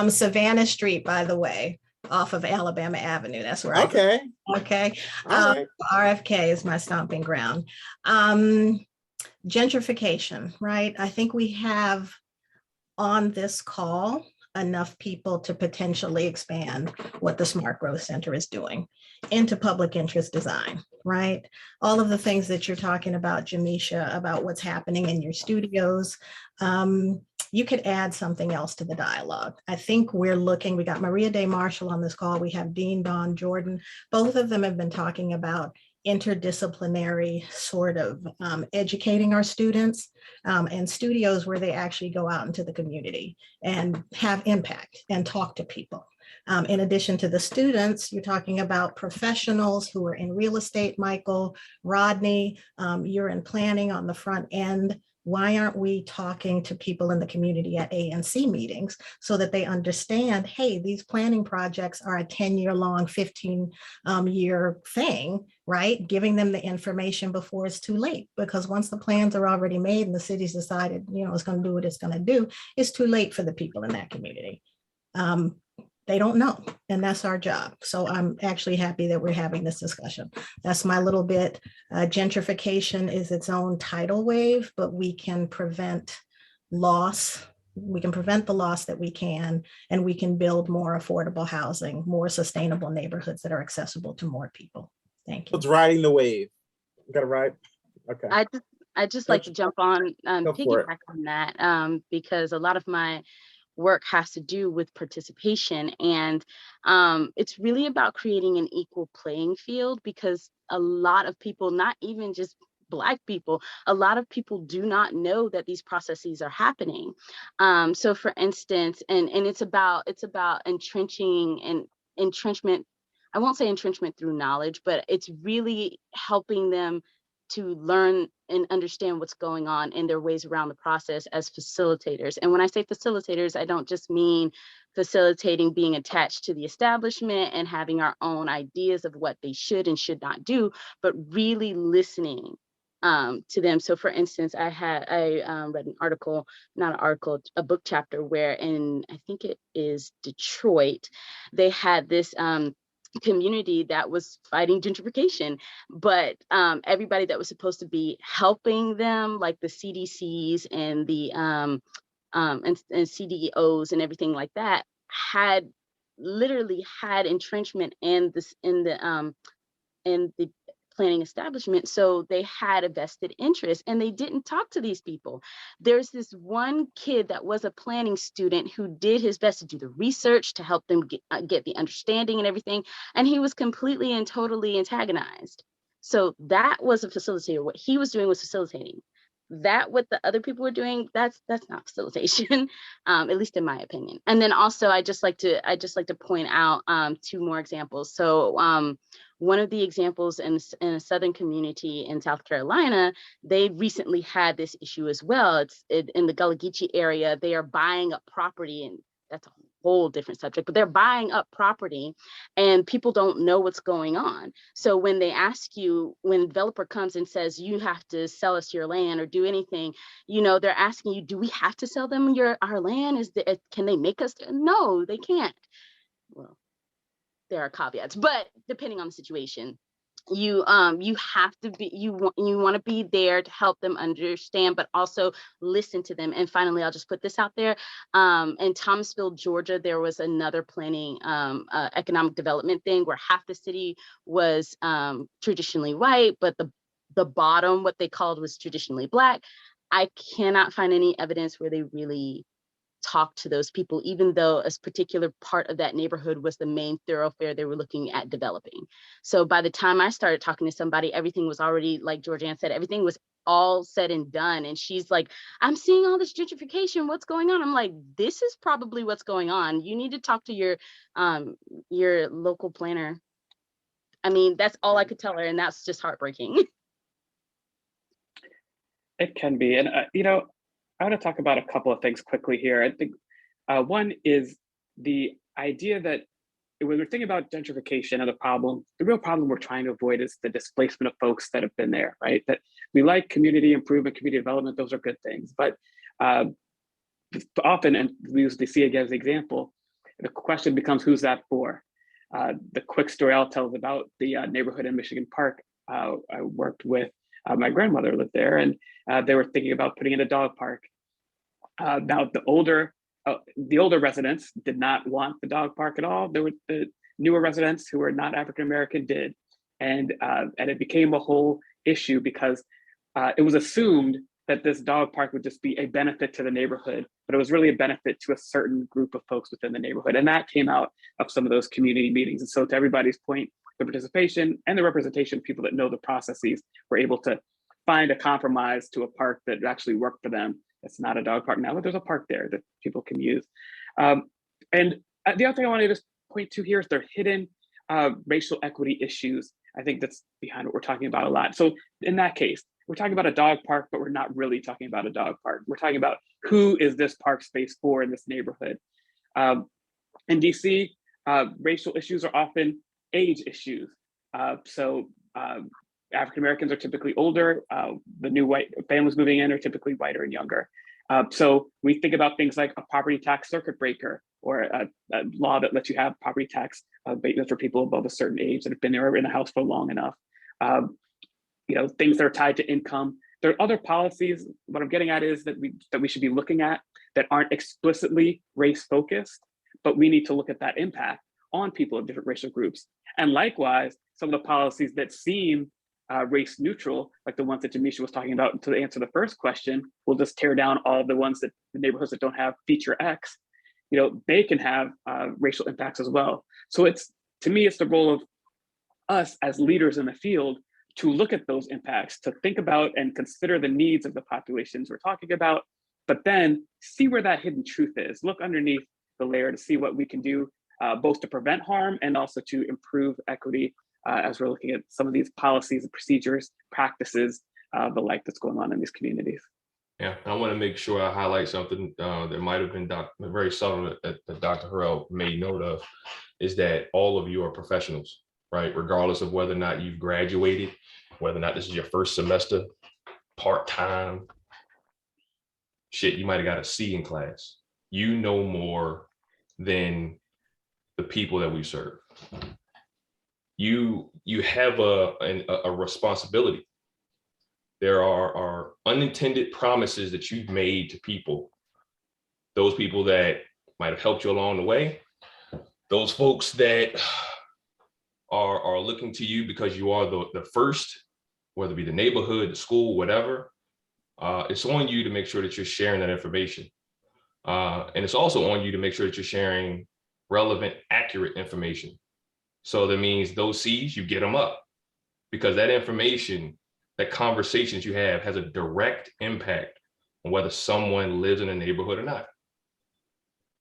C: Savannah Street, by the way, off of Alabama Avenue. That's where
A: Okay.
C: Okay.
A: Right.
C: RFK is my stomping ground. Gentrification, right? I think we have on this call enough people to potentially expand what the Smart Growth Center is doing into public interest design, right? All of the things that you're talking about, Jamisha, about what's happening in your studios, you could add something else to the dialogue. I think we got Maria Day Marshall on this call, we have Dean Don Jordan. Both of them have been talking about interdisciplinary sort of educating our students and studios where they actually go out into the community and have impact and talk to people. In addition to the students, you're talking about professionals who are in real estate, Michael, Rodney, you're in planning on the front end Why aren't we talking to people in the community at A&C meetings so that they understand, hey, these planning projects are a 10-year long, 15-year thing, right? Giving them the information before it's too late, because once the plans are already made and the city's decided, it's going to do what it's going to do, it's too late for the people in that community. They don't know, and that's our job. So I'm actually happy that we're having this discussion. That's my little bit. Gentrification is its own tidal wave, but we can prevent loss. We can prevent the loss that we can, and we can build more affordable housing, more sustainable neighborhoods that are accessible to more people. Thank you.
A: It's riding the wave. You got to ride. Okay.
B: I just like to jump on, piggyback on that, because a lot of my work has to do with participation, and it's really about creating an equal playing field, because a lot of people, not even just Black people, a lot of people do not know that these processes are happening. So for instance, and it's about entrenching and entrenchment. I won't say entrenchment through knowledge, but it's really helping them to learn and understand what's going on in their ways around the process as facilitators. And when I say facilitators, I don't just mean facilitating being attached to the establishment and having our own ideas of what they should and should not do, but really listening to them. So for instance, I read an article, not an article, a book chapter where in, I think it is Detroit, they had this community that was fighting gentrification, but everybody that was supposed to be helping them, like the CDCs and the and CDOs and everything like that, had literally had entrenchment in the planning establishment. So they had a vested interest, and they didn't talk to these people. There's this one kid that was a planning student who did his best to do the research to help them get the understanding and everything, and he was completely and totally antagonized. So that was a facilitator. What he was doing was facilitating. That what the other people were doing, that's not facilitation, at least in my opinion. And then also I just like to point out two more examples. So one of the examples in a southern community in South Carolina, they recently had this issue as well. It's in the Gullah Geechee area. They are buying up property, and that's a whole different subject, but they're buying up property and people don't know what's going on. So when they ask you, when a developer comes and says, you have to sell us your land or do anything, they're asking you, do we have to sell them our land? Can they make us? No, they can't. Well, there are caveats, but depending on the situation, you have to be, you want to be there to help them understand, but also listen to them. And finally, I'll just put this out there. In Thomasville, Georgia, there was another planning economic development thing where half the city was traditionally white, but the bottom, what they called, was traditionally Black. I cannot find any evidence where they really talk to those people, even though a particular part of that neighborhood was the main thoroughfare they were looking at developing. So by the time I started talking to somebody, everything was already, like Georgianne said, everything was all said and done. And she's like, I'm seeing all this gentrification. What's going on? I'm like, this is probably what's going on. You need to talk to your local planner. I mean, that's all I could tell her. And that's just heartbreaking.
F: It can be. And, I want to talk about a couple of things quickly here. I think one is the idea that when we're thinking about gentrification and the real problem we're trying to avoid is the displacement of folks that have been there, right? That we like community improvement, community development, those are good things. But often, and we use the C again as an example, the question becomes, who's that for? The quick story I'll tell is about the neighborhood in Michigan Park. I worked with my grandmother lived there, and they were thinking about putting in a dog park. Now the older residents did not want the dog park at all. There were the newer residents who were not African American did, and it became a whole issue because it was assumed that this dog park would just be a benefit to the neighborhood, but it was really a benefit to a certain group of folks within the neighborhood, and that came out of some of those community meetings. And so, to everybody's point, the participation and the representation of people that know the processes were able to find a compromise to a park that actually worked for them. It's not a dog park now, but there's a park there that people can use. And the other thing I want to just point to here is their hidden racial equity issues. I think that's behind what we're talking about a lot. So in that case, we're talking about a dog park, but we're not really talking about a dog park. We're talking about who is this park space for in this neighborhood. In DC, racial issues are often age issues. African Americans are typically older. The new white families moving in are typically whiter and younger. So we think about things like a property tax circuit breaker, or a law that lets you have property tax abatement for people above a certain age that have been there in the house for long enough. Things that are tied to income. There are other policies. What I'm getting at is that we should be looking at that aren't explicitly race focused, but we need to look at that impact on people of different racial groups. And likewise, some of the policies that seem race neutral, like the ones that Jamisha was talking about to answer the first question, we'll just tear down all of the ones that the neighborhoods that don't have feature X, they can have racial impacts as well. So to me, it's the role of us as leaders in the field to look at those impacts, to think about and consider the needs of the populations we're talking about, but then see where that hidden truth is. Look underneath the layer to see what we can do, both to prevent harm and also to improve equity as we're looking at some of these policies and procedures, practices, the like that's going on in these communities.
E: Yeah, I want to make sure I highlight something that might have been very subtle that Dr. Harrell made note of, is that all of you are professionals, right? Regardless of whether or not you've graduated, whether or not this is your first semester, part-time, shit, you might have got a C in class. You know more than the people that we serve. You have a responsibility. There are unintended promises that you've made to people. Those people that might have helped you along the way. Those folks that are looking to you because you are the first, whether it be the neighborhood, the school, whatever. It's on you to make sure that you're sharing that information. And it's also on you to make sure that you're sharing relevant, accurate information. So that means those C's, you get them up, because that information, that conversations you have has a direct impact on whether someone lives in a neighborhood or not.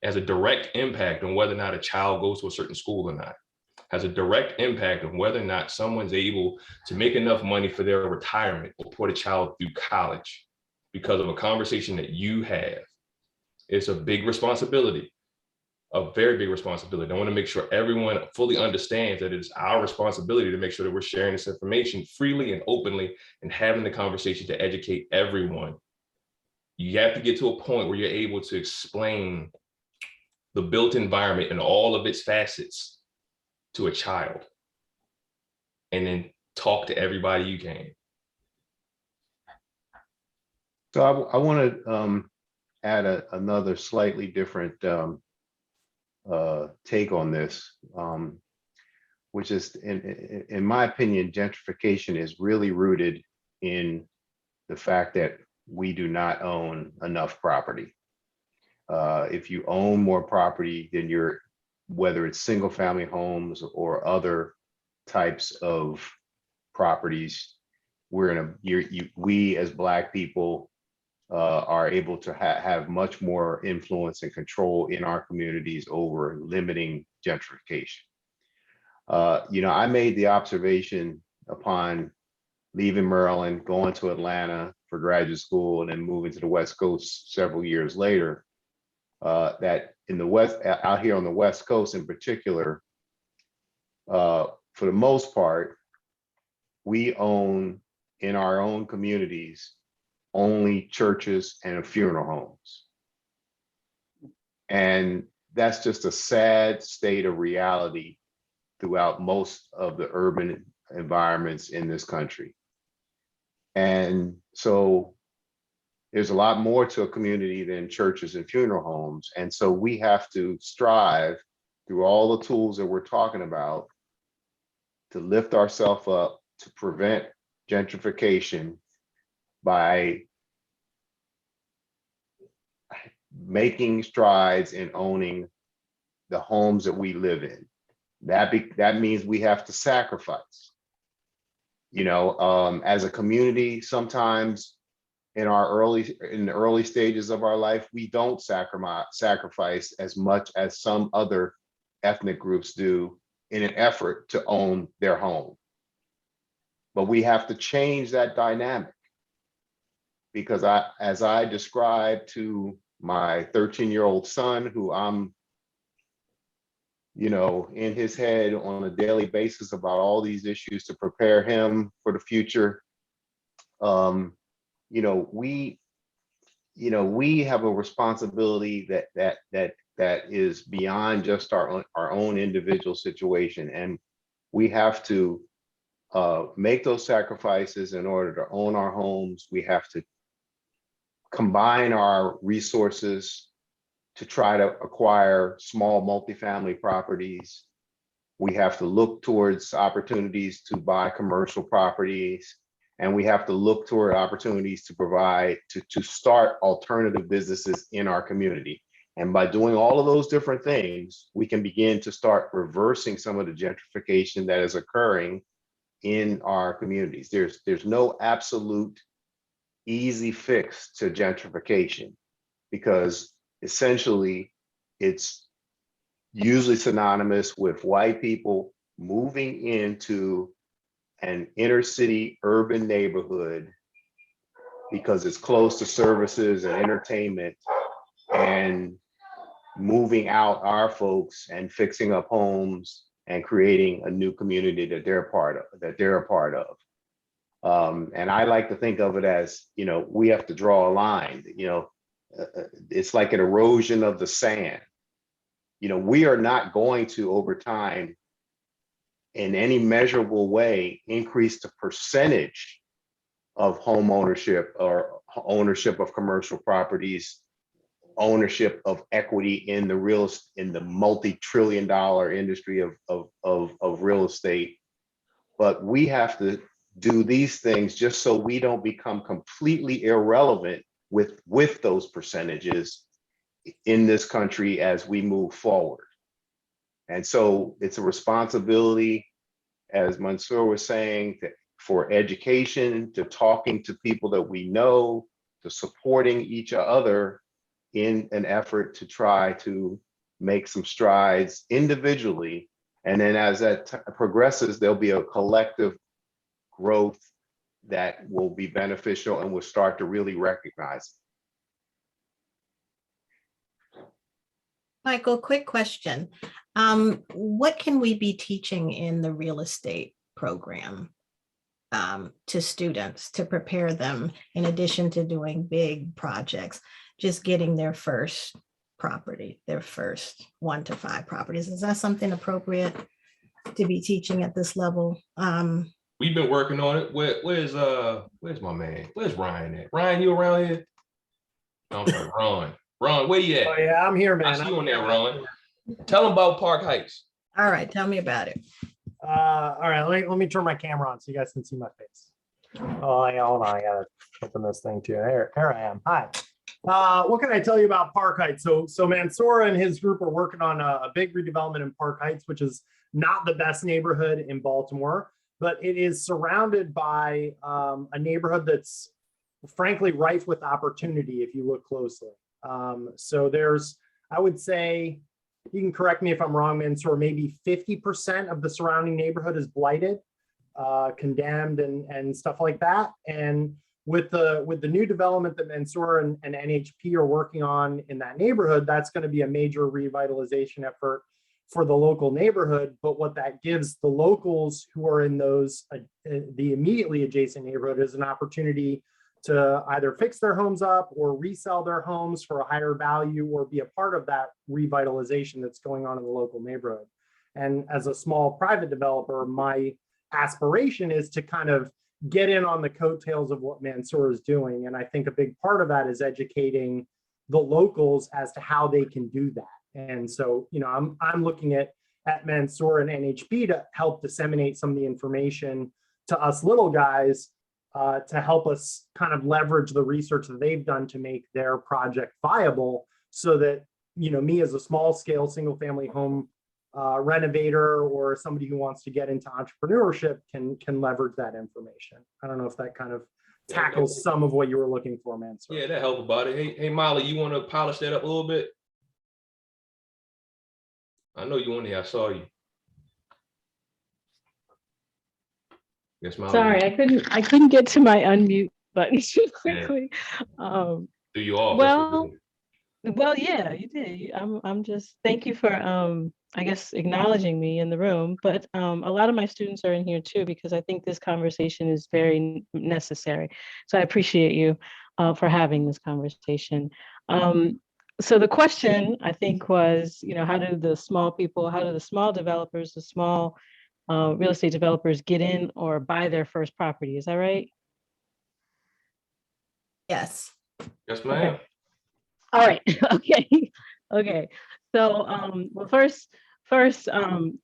E: It has a direct impact on whether or not a child goes to a certain school or not. Has a direct impact on whether or not someone's able to make enough money for their retirement or put a child through college because of a conversation that you have. It's a big responsibility, a very big responsibility. I want to make sure everyone fully understands that it's our responsibility to make sure that we're sharing this information freely and openly and having the conversation to educate everyone. You have to get to a point where you're able to explain the built environment and all of its facets to a child, and then talk to everybody you can.
D: So I want to add another slightly different take on this, which is, in my opinion, gentrification is really rooted in the fact that we do not own enough property. If you own more property than whether it's single family homes or other types of properties, we as Black people are able to have much more influence and control in our communities over limiting gentrification. I made the observation upon leaving Maryland, going to Atlanta for graduate school, and then moving to the West Coast several years later, that in the West, out here on the West Coast in particular, for the most part, we own in our own communities only churches and funeral homes. And that's just a sad state of reality throughout most of the urban environments in this country. And so there's a lot more to a community than churches and funeral homes. And so we have to strive through all the tools that we're talking about to lift ourselves up to prevent gentrification by making strides in owning the homes that we live in. That means we have to sacrifice. As a community, sometimes in the early stages of our life, we don't sacrifice as much as some other ethnic groups do in an effort to own their home. But we have to change that dynamic. because as I described to my 13-year-old son, who I'm, in his head on a daily basis about all these issues to prepare him for the future. We have a responsibility that is beyond just our own individual situation, and we have to make those sacrifices in order to own our homes. We have to combine our resources to try to acquire small multifamily properties. We have to look towards opportunities to buy commercial properties, and we have to look toward opportunities to provide, to start alternative businesses in our community. And by doing all of those different things, we can begin to start reversing some of the gentrification that is occurring in our communities. There's no absolute easy fix to gentrification, because essentially it's usually synonymous with white people moving into an inner city urban neighborhood because it's close to services and entertainment, and moving out our folks and fixing up homes and creating a new community that they're a part of. And I like to think of it as, we have to draw a line. It's like an erosion of the sand. We are not going to, over time, in any measurable way, increase the percentage of home ownership or ownership of commercial properties, ownership of equity in the multi-trillion-dollar industry of real estate. But we have to do these things just so we don't become completely irrelevant with those percentages in this country as we move forward. And so it's a responsibility, as Mansoor was saying, for education, to talking to people that we know, to supporting each other in an effort to try to make some strides individually. And then as that progresses, there'll be a collective growth that will be beneficial and we'll start to really recognize it.
C: Michael, quick question. What can we be teaching in the real estate program to students to prepare them, in addition to doing big projects, just getting their first property, their first 1 to 5 properties? Is that something appropriate to be teaching at this level?
E: We've been working on it. Where's my man? Where's Ryan at? Ryan, you around here? No, I'm sorry, Ron. Ron, where you at?
G: Oh yeah, I'm here, man.
E: I see you on there, Ron. Tell them about Park Heights.
C: All right, tell me about it.
G: All right, let me turn my camera on so you guys can see my face. Oh, yeah, hold on, I gotta open this thing too. Here I am. Hi. What can I tell you about Park Heights? So Mansoor and his group are working on a big redevelopment in Park Heights, which is not the best neighborhood in Baltimore, but it is surrounded by a neighborhood that's frankly rife with opportunity if you look closely. So there's, I would say, you can correct me if I'm wrong, Mansoor, maybe 50% of the surrounding neighborhood is blighted, condemned and stuff like that. And with the new development that Mansoor and NHP are working on in that neighborhood, that's going to be a major revitalization effort for the local neighborhood. But what that gives the locals who are in those, the immediately adjacent neighborhood, is an opportunity to either fix their homes up or resell their homes for a higher value, or be a part of that revitalization that's going on in the local neighborhood. And as a small private developer, my aspiration is to kind of get in on the coattails of what Mansoor is doing. And I think a big part of that is educating the locals as to how they can do that. And so, I'm looking at Mansoor and NHP to help disseminate some of the information to us little guys, to help us kind of leverage the research that they've done to make their project viable, so that, me as a small scale single family home renovator, or somebody who wants to get into entrepreneurship, can leverage that information. I don't know if that kind of tackles some of what you were looking for, Mansoor.
E: Yeah, that helped about it. Hey, Malik, you want to polish that up a little bit? I know you on there. I saw you. Yes, Malik.
H: Sorry, I couldn't get to my unmute button too quickly.
E: Do you all? That's what we do.
H: Well, yeah, you did. I'm just, thank you for, I guess, acknowledging me in the room. But a lot of my students are in here too, because I think this conversation is very necessary. So I appreciate you for having this conversation. So the question, I think, was, how do the small developers, the small real estate developers get in or buy their first property? Is that right?
C: Yes.
E: Yes, ma'am.
H: Okay. All right. Okay. Okay. So, well, first,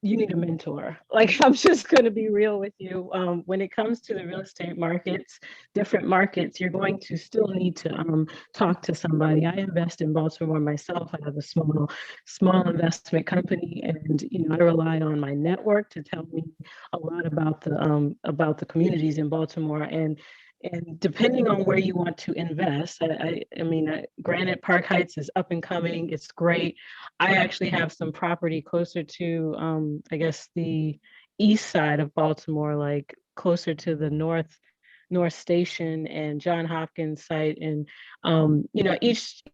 H: you need a mentor. Like, I'm just going to be real with you. When it comes to the real estate markets, different markets, you're going to still need to talk to somebody. I invest in Baltimore myself. I have a small investment company, and I rely on my network to tell me a lot about the communities in Baltimore. And depending on where you want to invest, I mean, granted, Park Heights is up and coming. It's great. I actually have some property closer to, I guess, the east side of Baltimore, like closer to the North Station and John Hopkins site. And,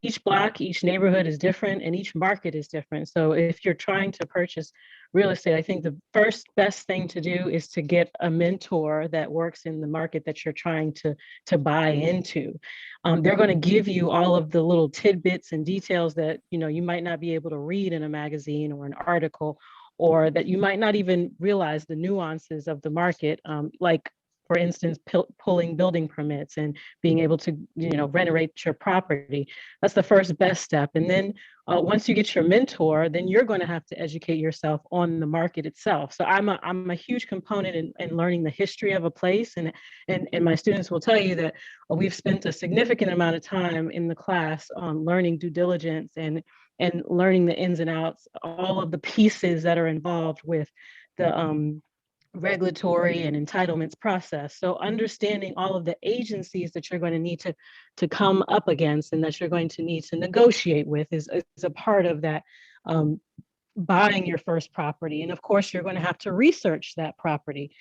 H: each block, each neighborhood is different, and each market is different. So if you're trying to purchase real estate, I think the first best thing to do is to get a mentor that works in the market that you're trying to buy into. They're going to give you all of the little tidbits and details that you might not be able to read in a magazine or an article, or that you might not even realize the nuances of the market, like, for instance, pulling building permits and being able to, renovate your property. That's the first best step. And then once you get your mentor, then you're going to have to educate yourself on the market itself. So I'm a huge component in learning the history of a place. And my students will tell you that we've spent a significant amount of time in the class on learning due diligence and learning the ins and outs, all of the pieces that are involved with the regulatory and entitlements process. So understanding all of the agencies that you're going to need to come up against and that you're going to need to negotiate with is a part of that buying your first property. And of course, you're going to have to research that property.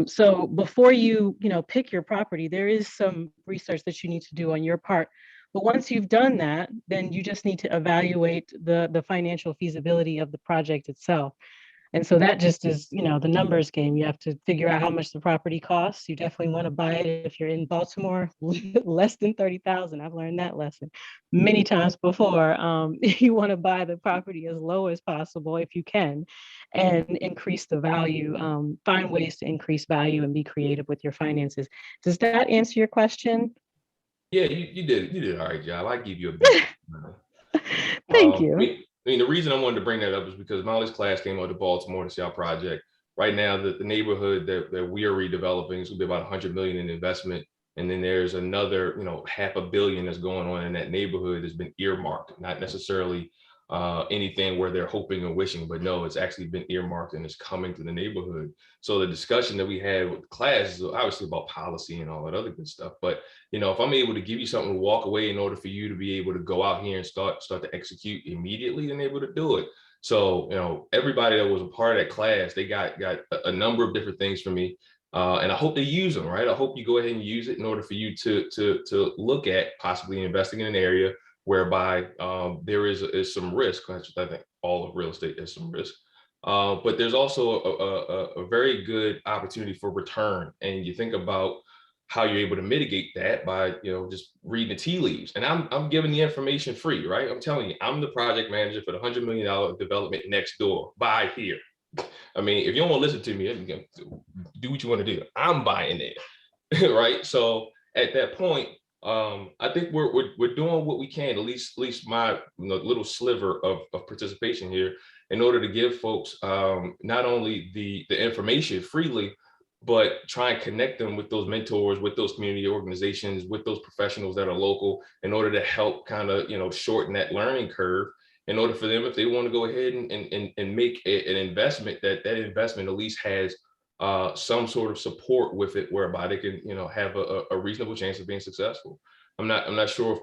H: So before you pick your property, there is some research that you need to do on your part. But once you've done that, then you just need to evaluate the financial feasibility of the project itself. And so that just is, the numbers game. You have to figure out how much the property costs. You definitely want to buy it if you're in Baltimore, less than 30,000. I've learned that lesson many times before. You want to buy the property as low as possible if you can, and increase the value. Find ways to increase value and be creative with your finances. Does that answer your question?
E: Yeah, you did all right job. I give you a big
H: Thank you.
E: I mean, the reason I wanted to bring that up is because Malik's class came out to Baltimore to see our project. Right now, the neighborhood that we are redeveloping is going to be about 100 million in investment. And then there's another, $500 million that's going on in that neighborhood that's been earmarked, not necessarily anything where they're hoping or wishing, but no, it's actually been earmarked and it's coming to the neighborhood. So the discussion that we had with the class is obviously about policy and all that other good stuff. But, if I'm able to give you something to walk away in order for you to be able to go out here and start to execute immediately, then able to do it. So, everybody that was a part of that class, they got a number of different things from me. And I hope they use them, right? I hope you go ahead and use it in order for you to look at possibly investing in an area whereby there is some risk. I think all of real estate has some risk. But there's also a very good opportunity for return. And you think about how you're able to mitigate that by, just reading the tea leaves. And I'm giving the information free, right? I'm telling you, I'm the project manager for the $100 million development next door. Buy here. I mean, if you don't want to listen to me, you can do what you want to do. I'm buying it, right? So at that point, I think we're doing what we can, at least my little sliver of participation here, in order to give folks not only the information freely, but try and connect them with those mentors, with those community organizations, with those professionals that are local, in order to help kind of shorten that learning curve, in order for them, if they want to go ahead and make an investment, that investment at least has some sort of support with it, whereby they can have a reasonable chance of being successful. I'm not sure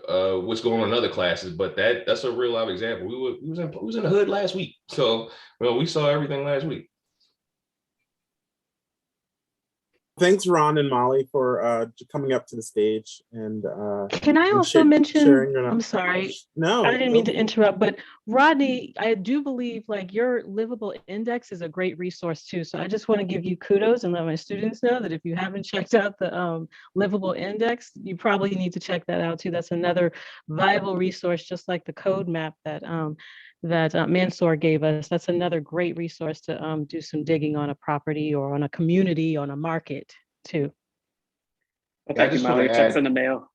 E: what's going on in other classes, but that's a real live example. We was in the hood last week, so we saw everything last week.
A: Thanks, Ron and Molly, for coming up to the stage and
H: Can I
A: and
H: also
A: sharing
H: mention,
A: your
H: I'm sorry,
A: No,
H: I didn't mean to interrupt, but Rodney, I do believe like your Livable Index is a great resource too. So I just want to give you kudos and let my students know that if you haven't checked out the Livable Index, you probably need to check that out too. That's another viable resource, just like the code map that Mansoor gave us. That's another great resource to do some digging on a property or on a community, on a market too.
F: Well,
D: Yeah, I
F: thank you,
D: just want
F: Molly.
D: to
F: Checks
D: add,
F: in the mail.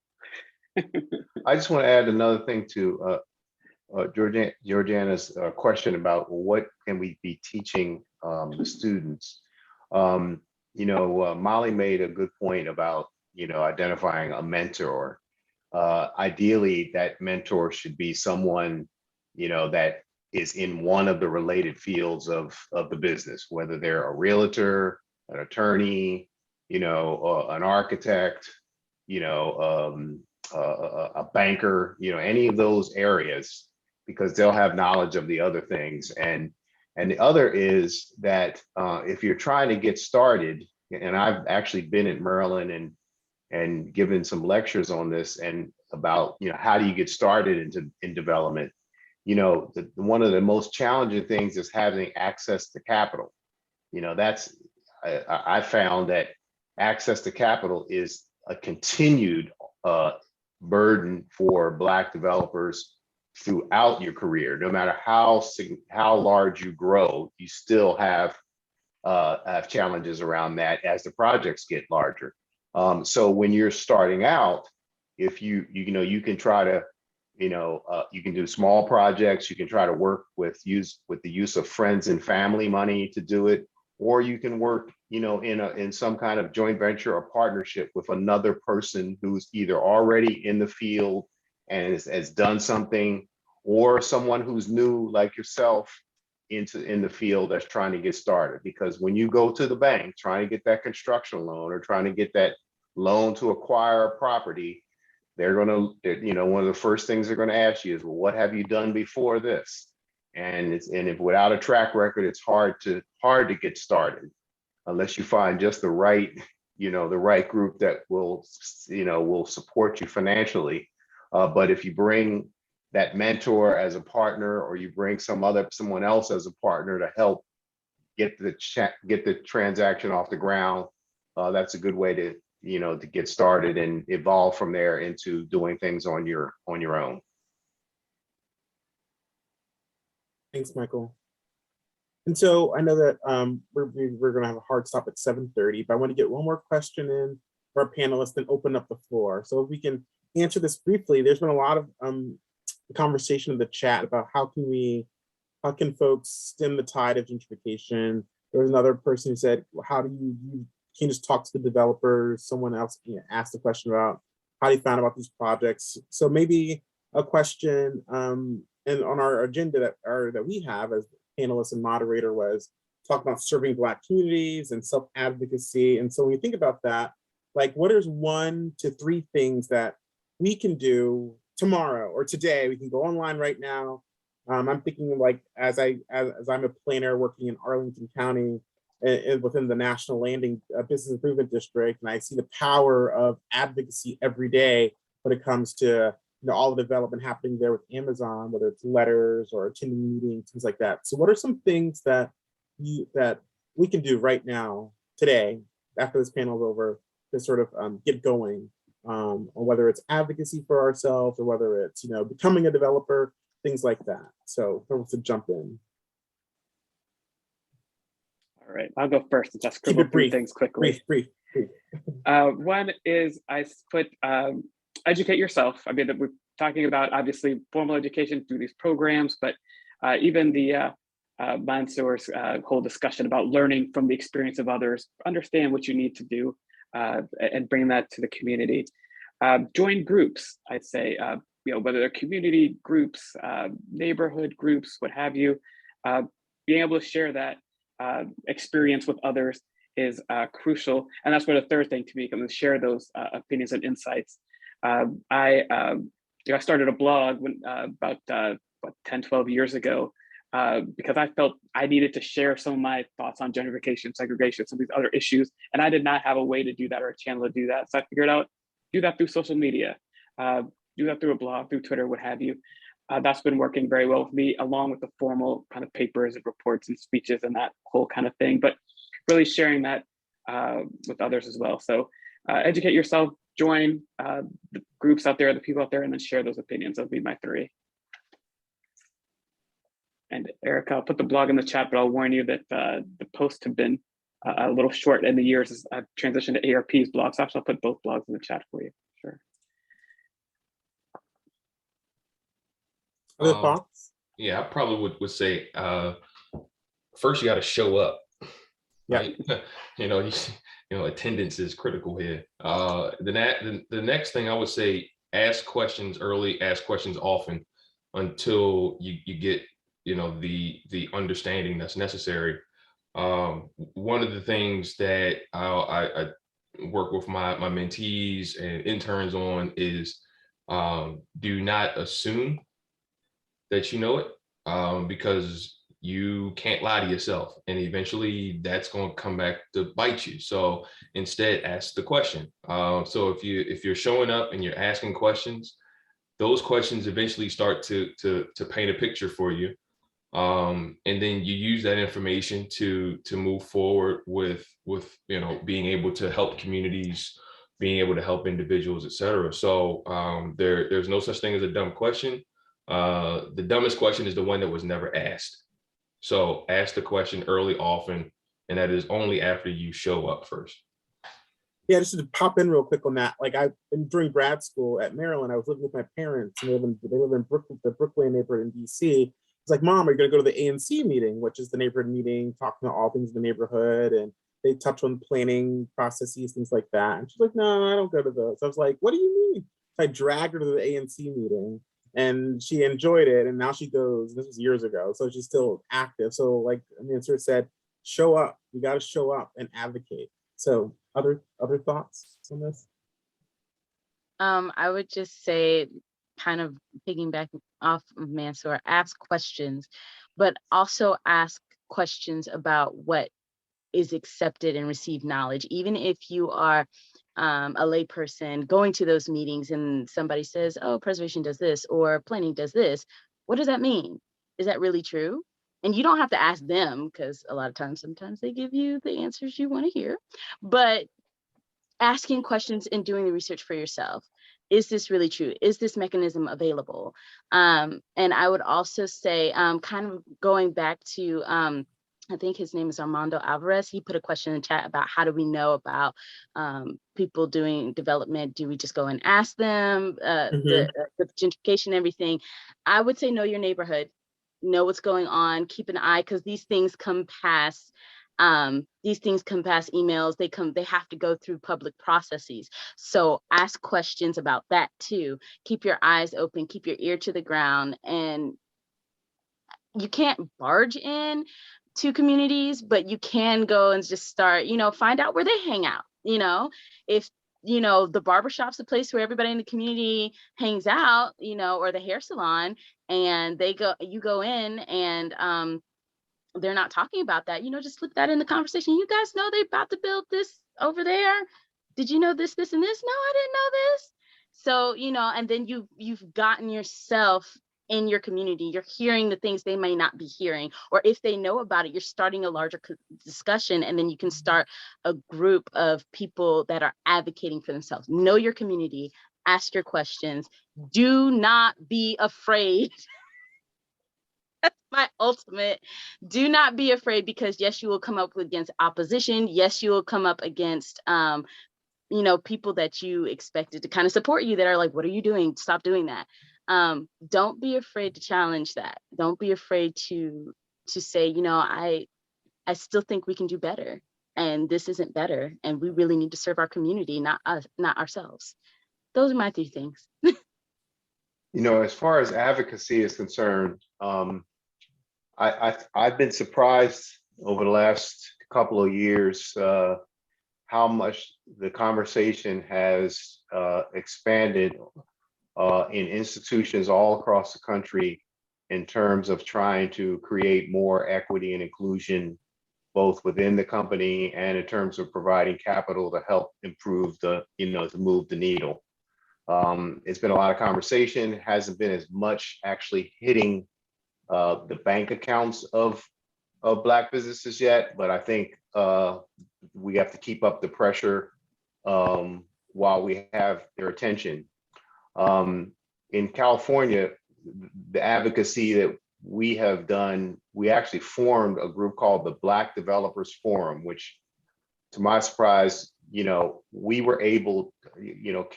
D: I just want to add another thing to Georgiana's question about what can we be teaching the students. Molly made a good point about, identifying a mentor. Ideally, that mentor should be someone, that is in one of the related fields of the business, whether they're a realtor, an attorney, an architect, a banker, any of those areas, because they'll have knowledge of the other things. And the other is that if you're trying to get started, and I've actually been in Maryland and given some lectures on this and about, how do you get started in development? One of the most challenging things is having access to capital. I found that access to capital is a continued burden for Black developers throughout your career. No matter how large you grow, you still have challenges around that as the projects get larger. So when you're starting out, if you can try to, you can do small projects, you can try to work with the use of friends and family money to do it, or you can work, in some kind of joint venture or partnership with another person who's either already in the field and has done something, or someone who's new like yourself in the field that's trying to get started. Because when you go to the bank trying to get that construction loan or trying to get that loan to acquire a property, they're going to, one of the first things they're going to ask you is, well, what have you done before this? And if without a track record, it's hard to get started unless you find just the right group that will support you financially. But if you bring that mentor as a partner, or you bring someone else as a partner to help get the transaction off the ground, that's a good way to get started and evolve from there into doing things on your own.
A: Thanks, Michael. And so I know that we're going to have a hard stop at 7:30, but I want to get one more question in for our panelists and open up the floor. So if we can answer this briefly, there's been a lot of conversation in the chat about how can folks stem the tide of gentrification. There was another person who said, well, how do you can just talk to the developers? Someone else asked a question about how you found about these projects. So maybe a question and on our agenda that we have as panelists and moderator was talk about serving Black communities and self-advocacy. And so when you think about that, like what is 1 to 3 things that we can do tomorrow or today? We can go online right now. I'm thinking like as I'm a planner working in Arlington County within the National Landing Business Improvement District, and I see the power of advocacy every day when it comes to all the development happening there with Amazon, whether it's letters or attending meetings, things like that. So what are some things that we can do right now, today, after this panel is over, to sort of get going, or whether it's advocacy for ourselves or whether it's becoming a developer, things like that. So who wants to jump in?
F: All right, I'll go first since I scribbled through things quickly.
A: Brief.
F: One is I put educate yourself. I mean, we're talking about obviously formal education through these programs, but even the Mansoor's whole discussion about learning from the experience of others, understand what you need to do and bring that to the community. Join groups, I'd say, whether they're community groups, neighborhood groups, what have you, being able to share that experience with others is crucial. And that's where the third thing to me comes, share those opinions and insights. I started a blog when, about 10, 12 years ago because I felt I needed to share some of my thoughts on gentrification, segregation, some of these other issues, and I did not have a way to do that or a channel to do that. So I figured out, do that through social media, do that through a blog, through Twitter, what have you. That's been working very well for me, along with the formal kind of papers and reports and speeches and that whole kind of thing, but really sharing that with others as well. So educate yourself, join the groups out there, the people out there, and then share those opinions. That'll be my 3. And Erica, I'll put the blog in the chat, but I'll warn you that the posts have been a little short in the years as I've transitioned to ARP's blog. So I'll put both blogs in the chat for you. Sure.
A: Other thoughts?
E: Yeah, I probably would say first you got to show up. Right? you know, attendance is critical here. The next thing I would say, ask questions early, ask questions often until you get the understanding that's necessary. One of the things that I work with my mentees and interns on is do not assume that you know it, because you can't lie to yourself, and eventually that's going to come back to bite you. So instead, ask the question. So if you're showing up and you're asking questions, those questions eventually start to paint a picture for you. And then you use that information to move forward with being able to help communities, being able to help individuals, et cetera. So there's no such thing as a dumb question. The dumbest question is the one that was never asked. So ask the question early, often, and that is only after you show up first.
A: Yeah, just to pop in real quick on that. Like during grad school at Maryland, I was living with my parents, and they live in Brooklyn, the Brooklyn neighborhood in DC. It's like, Mom, are you going to go to the ANC meeting, which is the neighborhood meeting, talking about all things in the neighborhood, and they touch on planning processes, things like that. And she's like, no, I don't go to those. I was like, what do you mean? So I dragged her to the ANC meeting, and she enjoyed it, and now she goes. This was years ago, so she's still active. So like Mansoor said, show up. You got to show up and advocate. So other thoughts on this?
B: I would just say, kind of piggyback off of Mansoor, ask questions, but also ask questions about what is accepted and received knowledge. Even if you are a layperson going to those meetings and somebody says, oh, preservation does this or planning does this, what does that mean? Is that really true? And you don't have to ask them, because a lot of times, sometimes they give you the answers you want to hear, but asking questions and doing the research for yourself. Is this really true? Is this mechanism available? And I would also say, kind of going back to, I think his name is Armando Alvarez. He put a question in the chat about how do we know about people doing development? Do we just go and ask them the gentrification and everything? I would say know your neighborhood, know what's going on, keep an eye, because these things come past emails. They have to go through public processes. So ask questions about that too. Keep your eyes open, keep your ear to the ground. And you can't barge in to communities, but you can go and just start, find out where they hang out. If the barbershop's a place where everybody in the community hangs out, or the hair salon, and you go in and they're not talking about that, just slip that in the conversation. You guys know they're about to build this over there. Did you know this, this, and this? No, I didn't know this. So, and then you've gotten yourself in your community. You're hearing the things they may not be hearing, or if they know about it, you're starting a larger discussion, and then you can start a group of people that are advocating for themselves. Know your community, ask your questions. Do not be afraid. That's my ultimate. Do not be afraid, because yes, you will come up against opposition. Yes, you will come up against, people that you expected to kind of support you that are like, what are you doing? Stop doing that. Don't be afraid to challenge that. Don't be afraid to say, I still think we can do better, and this isn't better, and we really need to serve our community, not us, not ourselves. Those are my 3 things.
D: As far as advocacy is concerned, I've been surprised over the last couple of years how much the conversation has expanded in institutions all across the country in terms of trying to create more equity and inclusion, both within the company and in terms of providing capital to help improve the, to move the needle. It's been a lot of conversation, hasn't been as much actually hitting the bank accounts of Black businesses yet, but I think we have to keep up the pressure while we have their attention. In California, the advocacy that we have done, we actually formed a group called the Black Developers Forum, which to my surprise, we were able,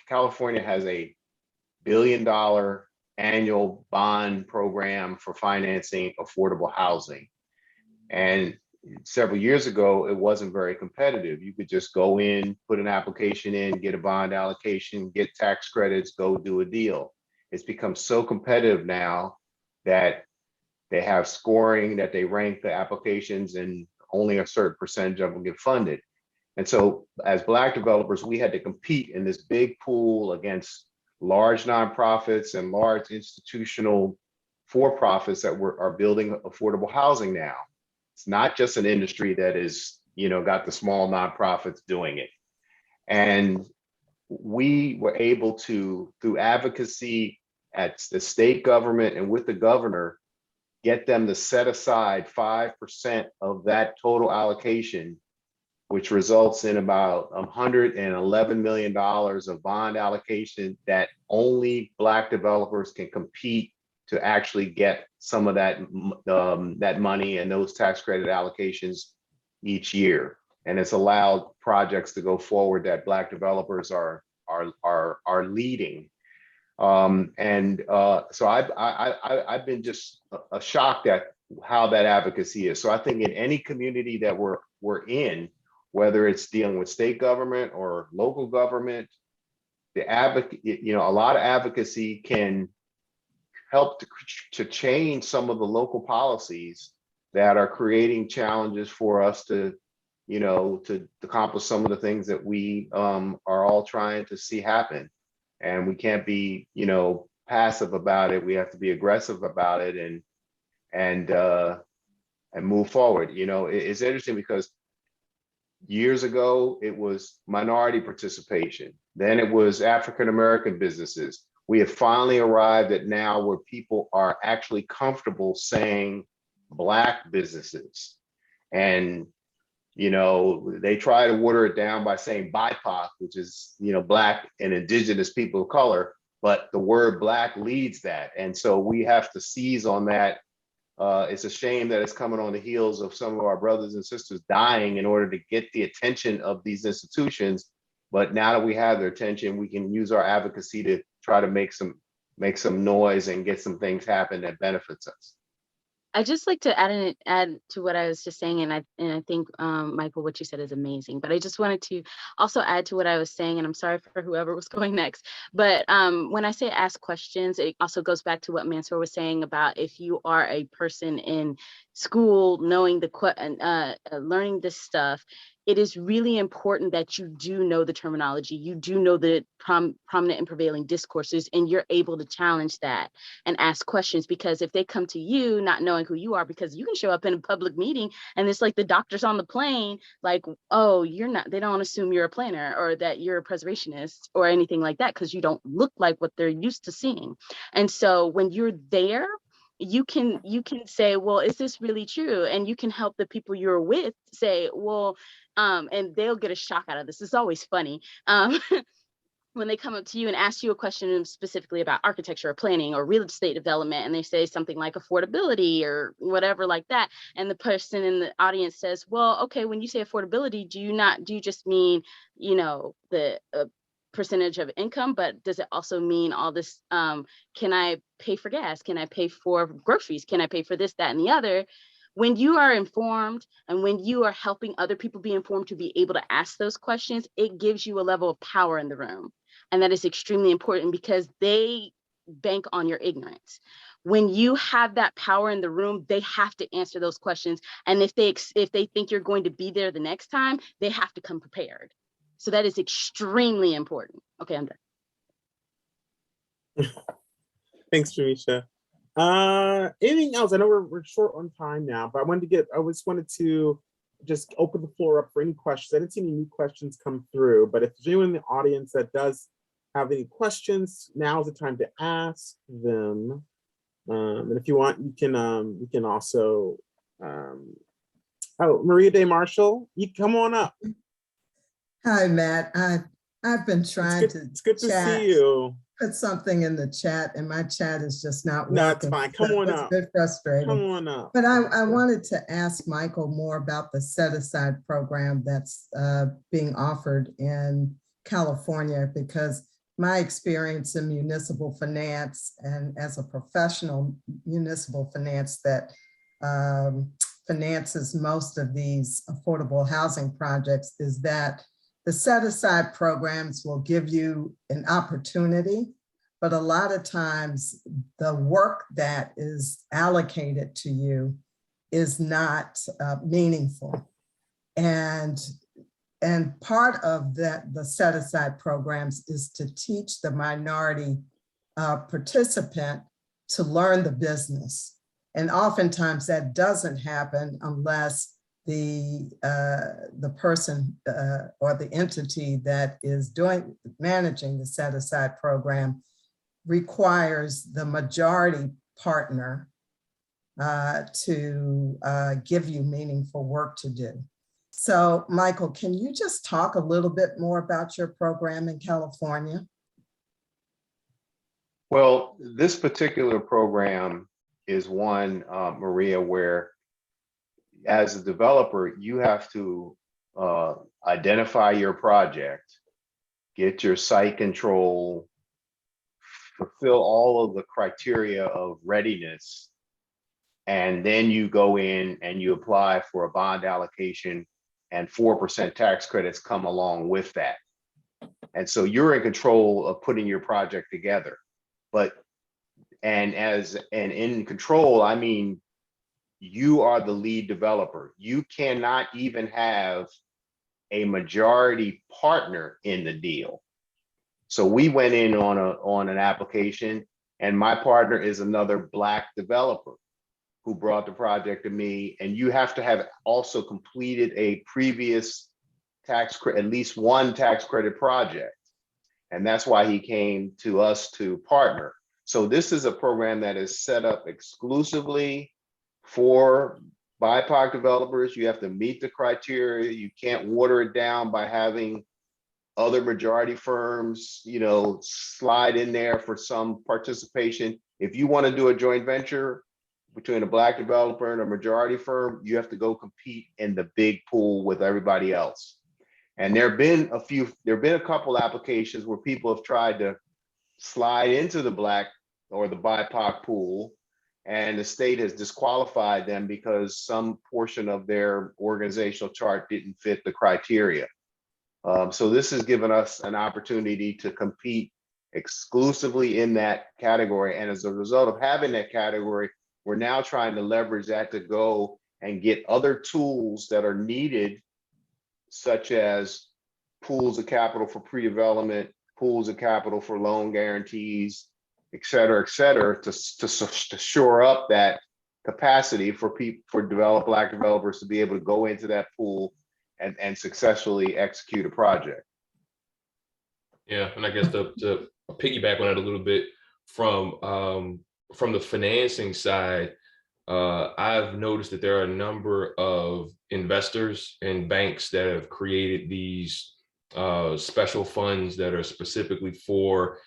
D: California has $1 billion annual bond program for financing affordable housing. And several years ago, it wasn't very competitive. You could just go in, put an application in, get a bond allocation, get tax credits, go do a deal. It's become so competitive now that they have scoring, that they rank the applications and only a certain percentage of them get funded. And so as Black developers, we had to compete in this big pool against large nonprofits and large institutional for-profits that are building affordable housing now. It's not just an industry that is, got the small nonprofits doing it. And we were able to, through advocacy at the state government and with the governor, get them to set aside 5% of that total allocation, which results in about $111 million of bond allocation that only Black developers can compete to actually get some of that that money and those tax credit allocations each year. And it's allowed projects to go forward that Black developers are leading. So I've been just shocked at how that advocacy is. So I think in any community that we're in, whether it's dealing with state government or local government, a lot of advocacy can help to change some of the local policies that are creating challenges for us to accomplish some of the things that we are all trying to see happen. And we can't be, passive about it. We have to be aggressive about it and move forward. It's interesting because years ago, it was minority participation. Then it was African-American businesses. We have finally arrived at now where people are actually comfortable saying Black businesses. And, they try to water it down by saying BIPOC, which is, Black and Indigenous people of color, but the word Black leads that. And so we have to seize on that. It's a shame that it's coming on the heels of some of our brothers and sisters dying in order to get the attention of these institutions. But now that we have their attention, we can use our advocacy to try to make some noise and get some things happen that benefits us.
B: I just like to add to what I was just saying, and I think Michael, what you said is amazing. But I just wanted to also add to what I was saying, and I'm sorry for whoever was going next. But when I say ask questions, it also goes back to what Mansoor was saying about if you are a person in school knowing learning this stuff. It is really important that you do know the terminology, you do know the prominent and prevailing discourses, and you're able to challenge that and ask questions. Because if they come to you not knowing who you are, because you can show up in a public meeting and it's like the doctors on the plane, like, oh, they don't assume you're a planner or that you're a preservationist or anything like that, because you don't look like what they're used to seeing. And so when you're there, you can say, well, is this really true? And you can help the people you're with say, well, and they'll get a shock out of this. It's always funny when they come up to you and ask you a question specifically about architecture or planning or real estate development, and they say something like affordability or whatever like that. And the person in the audience says, well, okay, when you say affordability, do you just mean, the percentage of income, but does it also mean all this? Can I pay for gas? Can I pay for groceries? Can I pay for this, that, and the other? When you are informed and when you are helping other people be informed to be able to ask those questions, it gives you a level of power in the room. And that is extremely important because they bank on your ignorance. When you have that power in the room, they have to answer those questions. And if they think you're going to be there the next time, they have to come prepared. So that is extremely important. Okay, I'm done.
A: Thanks, Jamisha. Anything else? I know we're short on time now, but I just wanted to just open the floor up for any questions. I didn't see any new questions come through, but if there's anyone in the audience that does have any questions, now is the time to ask them. And if you want, you can also, oh, Maria Day Marshall, you come on up.
I: Hi, Matt. I've been trying
A: It's good to see you.
I: Put something in the chat, and my chat is just not
A: No, it's
I: working.
A: fine. Come on
I: It's
A: up.
I: a bit frustrating.
A: Come on up.
I: But I wanted to ask Michael more about the set-aside program that's being offered in California, because my experience in municipal finance and as a professional municipal finance that finances most of these affordable housing projects is that the set-aside programs will give you an opportunity, but a lot of times the work that is allocated to you is not meaningful. And part of that, the set-aside programs, is to teach the minority participant to learn the business. And oftentimes that doesn't happen unless the person or the entity that is managing the set-aside program requires the majority partner to give you meaningful work to do. So, Michael, can you just talk a little bit more about your program in California?
D: Well, this particular program is one, Maria, where as a developer, you have to identify your project, get your site control, fulfill all of the criteria of readiness, and then you go in and you apply for a bond allocation, and 4% tax credits come along with that. And so you're in control of putting your project together. And in control, I mean, you are the lead developer. You cannot even have a majority partner in the deal. So we went in on an application, and my partner is another Black developer who brought the project to me. And you have to have also completed a previous tax credit, at least one tax credit project. And that's why he came to us to partner. So this is a program that is set up exclusively for BIPOC developers. You have to meet the criteria. You can't water it down by having other majority firms, slide in there for some participation. If you want to do a joint venture between a Black developer and a majority firm, you have to go compete in the big pool with everybody else. And there have been a couple applications where people have tried to slide into the Black or the BIPOC pool, and the state has disqualified them because some portion of their organizational chart didn't fit the criteria. So this has given us an opportunity to compete exclusively in that category. And as a result of having that category, we're now trying to leverage that to go and get other tools that are needed, such as pools of capital for pre-development, pools of capital for loan guarantees, et cetera, to shore up that capacity for Black developers to be able to go into that pool and successfully execute a project.
E: Yeah, and I guess to piggyback on it a little bit from the financing side, I've noticed that there are a number of investors and banks that have created these special funds that are specifically for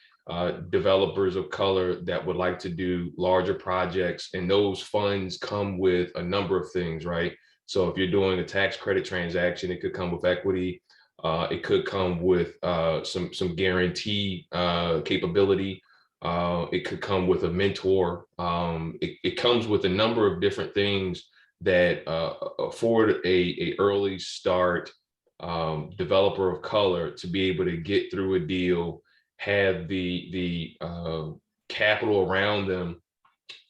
E: developers of color that would like to do larger projects. And those funds come with a number of things, right? So if you're doing a tax credit transaction, it could come with equity. It could come with some guarantee capability. It could come with a mentor. It comes with a number of different things that afford a early start developer of color to be able to get through a deal, have the capital around them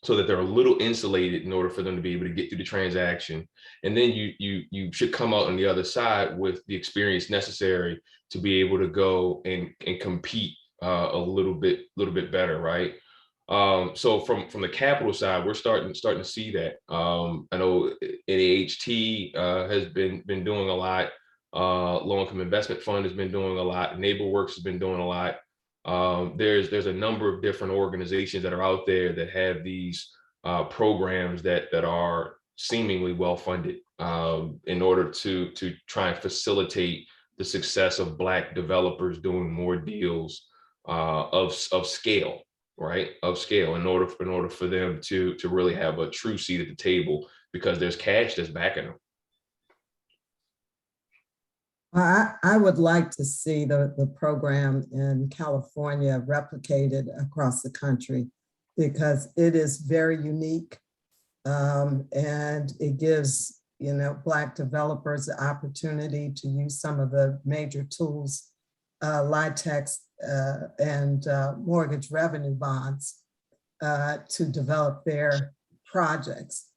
E: so that they're a little insulated in order for them to be able to get through the transaction. And then you should come out on the other side with the experience necessary to be able to go and compete a little bit better, right? So from the capital side, we're starting to see that. I know NAHT has been doing a lot. Low Income Investment Fund has been doing a lot. NeighborWorks has been doing a lot. There's a number of different organizations that are out there that have these programs that are seemingly well funded in order to try and facilitate the success of Black developers doing more deals of scale, right? Of scale in order for them to really have a true seat at the table, because there's cash that's backing them.
I: I would like to see the program in California replicated across the country, because it is very unique, and it gives Black developers the opportunity to use some of the major tools, LIHTC and mortgage revenue bonds to develop their projects,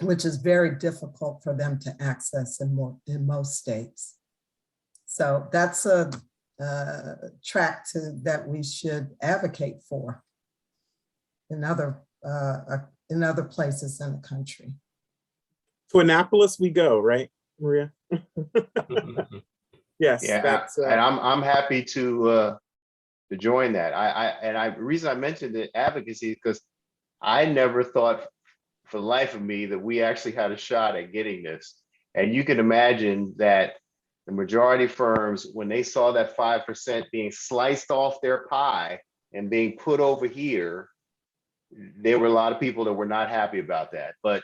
I: which is very difficult for them to access in most states. So that's a track that we should advocate for in other places in the country.
A: To Annapolis we go, right, Maria? Yes.
D: Yeah, and I'm happy to join that. The reason I mentioned the advocacy is because I never thought for the life of me that we actually had a shot at getting this. And you can imagine that the majority firms, when they saw that 5% being sliced off their pie and being put over here, there were a lot of people that were not happy about that. But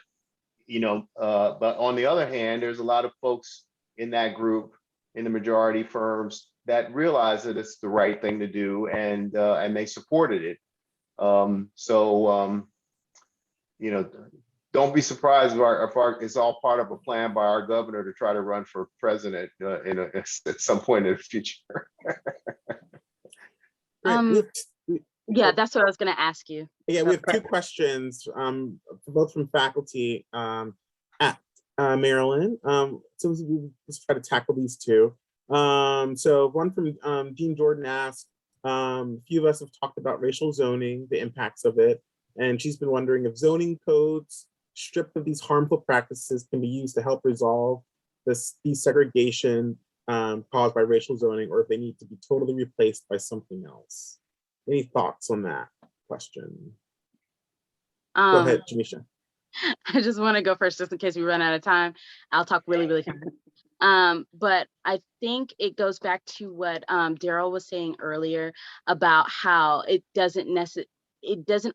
D: but on the other hand, there's a lot of folks in that group, in the majority firms, that realize that it's the right thing to do, and they supported it. Don't be surprised if it's all part of a plan by our governor to try to run for president at some point in the future.
B: Yeah, that's what I was going to ask you.
A: Yeah, we have two questions, both from faculty at Maryland. So let's try to tackle these two. So one from Jean Jordan asked, a few of us have talked about racial zoning, the impacts of it, and she's been wondering if zoning codes stripped of these harmful practices can be used to help resolve these segregation caused by racial zoning, or if they need to be totally replaced by something else. Any thoughts on that question? Go ahead, Jamisha.
B: I just want to go first, just in case we run out of time. I'll talk really, really fast. But I think it goes back to what Daryl was saying earlier about how it doesn't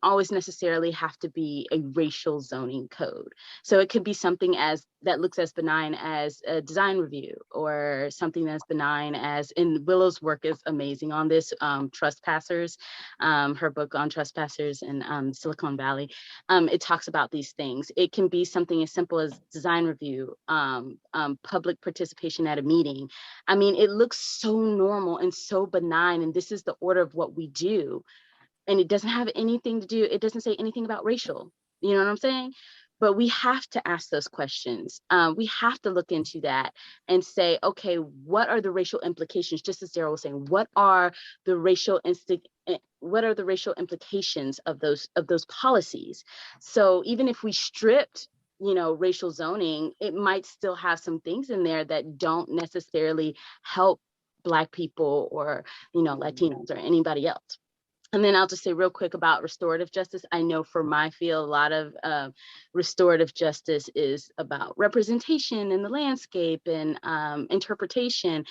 B: always necessarily have to be a racial zoning code. So it could be something that looks as benign as a design review, or something that's benign as, and Willow's work is amazing on this, Trespassers, her book on trespassers in Silicon Valley. It talks about these things. It can be something as simple as design review, public participation at a meeting. I mean, it looks so normal and so benign, and this is the order of what we do. And it doesn't have anything to do, it doesn't say anything about racial, you know what I'm saying? But we have to ask those questions. We have to look into that and say, okay, what are the racial implications? Just as Daryl was saying, what are the racial implications of those policies? So even if we stripped, racial zoning, it might still have some things in there that don't necessarily help Black people or, Latinos or anybody else. And then I'll just say real quick about restorative justice. I know for my field, a lot of restorative justice is about representation in the landscape and interpretation.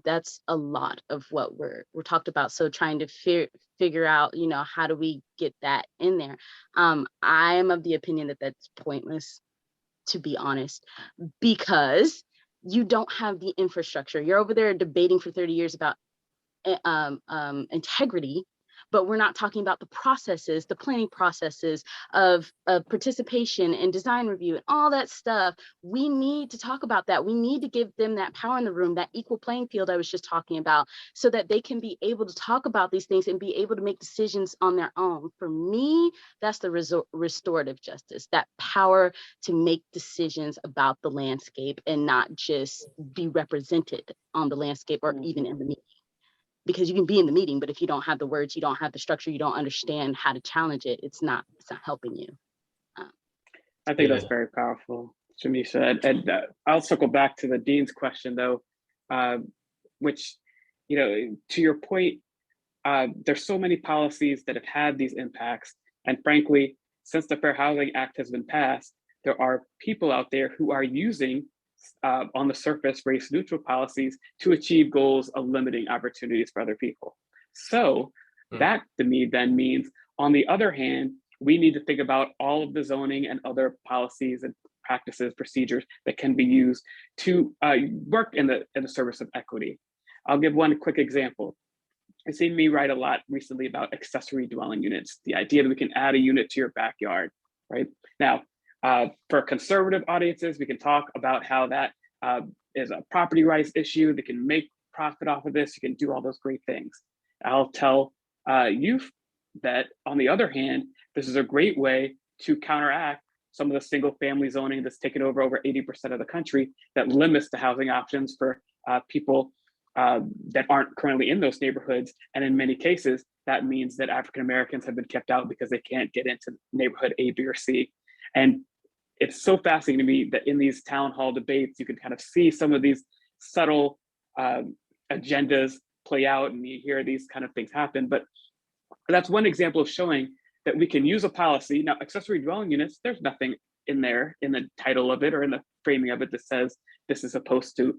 B: That's a lot of what we're talked about. So trying to figure out, how do we get that in there? I am of the opinion that that's pointless, to be honest, because you don't have the infrastructure. You're over there debating for 30 years about integrity, but we're not talking about the processes, the planning processes of participation and design review and all that stuff. We need to talk about that. We need to give them that power in the room, that equal playing field I was just talking about, so that they can be able to talk about these things and be able to make decisions on their own. For me, that's the restorative justice, that power to make decisions about the landscape and not just be represented on the landscape or even in the meeting. because you can be in the meeting, but if you don't have the words, you don't have the structure, you don't understand how to challenge it, it's not helping you.
F: I think that's very powerful, Jamisha. And I'll circle back to the Dean's question though, which, you know, to your point, there's so many policies that have had these impacts. And frankly, since the Fair Housing Act has been passed, there are people out there who are using on the surface race neutral policies to achieve goals of limiting opportunities for other people. So that to me then means, on the other hand, we need to think about all of the zoning and other policies and practices, procedures that can be used to work in the service of equity. I'll give one quick example. I've seen me write a lot recently about accessory dwelling units, the idea that we can add a unit to your backyard, right? Now, for conservative audiences, we can talk about how that is a property rights issue. They can make profit off of this. You can do all those great things. I'll tell youth that, on the other hand, this is a great way to counteract some of the single family zoning that's taken over 80% of the country, that limits the housing options for people that aren't currently in those neighborhoods. And in many cases, that means that African Americans have been kept out because they can't get into neighborhood A, B, or C. And it's so fascinating to me that in these town hall debates, you can kind of see some of these subtle agendas play out, and you hear these kind of things happen. But that's one example of showing that we can use a policy. Now, accessory dwelling units, there's nothing in there in the title of it or in the framing of it that says this is supposed to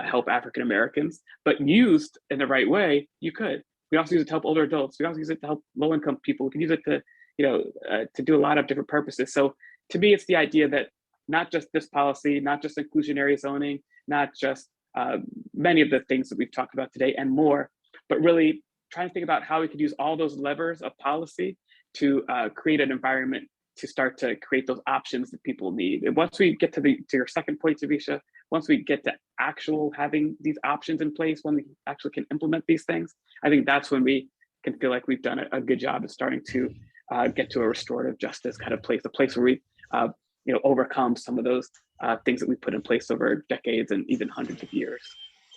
F: help African Americans, but used in the right way, you could. We also use it to help older adults. We also use it to help low-income people. We can use it to, you know, to do a lot of different purposes. So to me, it's the idea that not just this policy, not just inclusionary zoning, not just many of the things that we've talked about today and more, but really trying to think about how we could use all those levers of policy to create an environment to start to create those options that people need. And once we get to your second point, Javisha, once we get to actual having these options in place, when we actually can implement these things, I think that's when we can feel like we've done a good job of starting to get to a restorative justice kind of place, a place where we you know, overcome some of those things that we put in place over decades and even hundreds of years.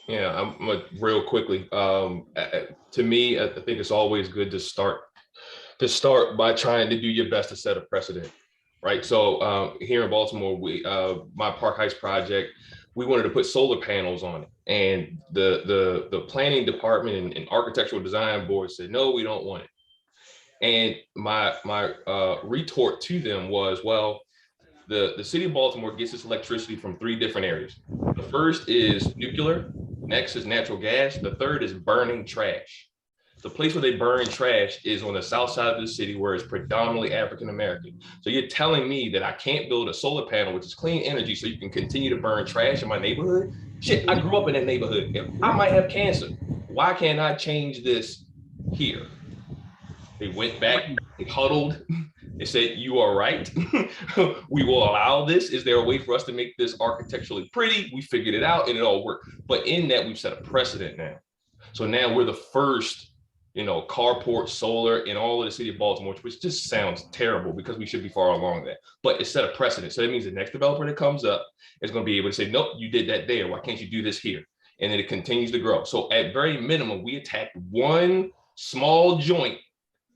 E: Yeah, I'm real quickly. To me, I think it's always good to start by trying to do your best to set a precedent, right? So here in Baltimore, my Park Heights project, we wanted to put solar panels on it, and the planning department and architectural design board said, no, we don't want it. And my retort to them was, well, the city of Baltimore gets its electricity from 3 different areas. The first is nuclear, next is natural gas, the third is burning trash. The place where they burn trash is on the south side of the city, where it's predominantly African American. So you're telling me that I can't build a solar panel, which is clean energy, so you can continue to burn trash in my neighborhood? Shit, I grew up in that neighborhood. I might have cancer. Why can't I change this here? They went back, they huddled, they said, you are right. We will allow this. Is there a way for us to make this architecturally pretty? We figured it out and it all worked. But in that, we've set a precedent now. So now we're the first, you know, carport solar in all of the city of Baltimore, which just sounds terrible because we should be far along that. But it set a precedent. So that means the next developer that comes up is going to be able to say, nope, you did that there. Why can't you do this here? And then it continues to grow. So at very minimum, we attacked one small joint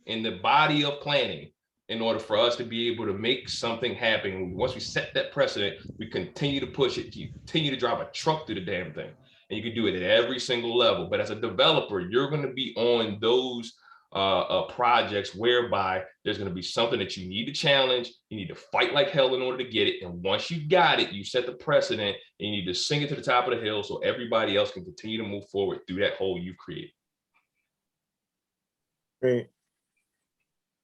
E: in the body of planning in order for us to be able to make something happen. Once we set that precedent, we continue to push it. You continue to drive a truck through the damn thing. And you can do it at every single level. But as a developer, you're going to be on those projects whereby there's going to be something that you need to challenge. You need to fight like hell in order to get it. And once you got it, you set the precedent, and you need to sing it to the top of the hill so everybody else can continue to move forward through that hole you've created.
A: Great.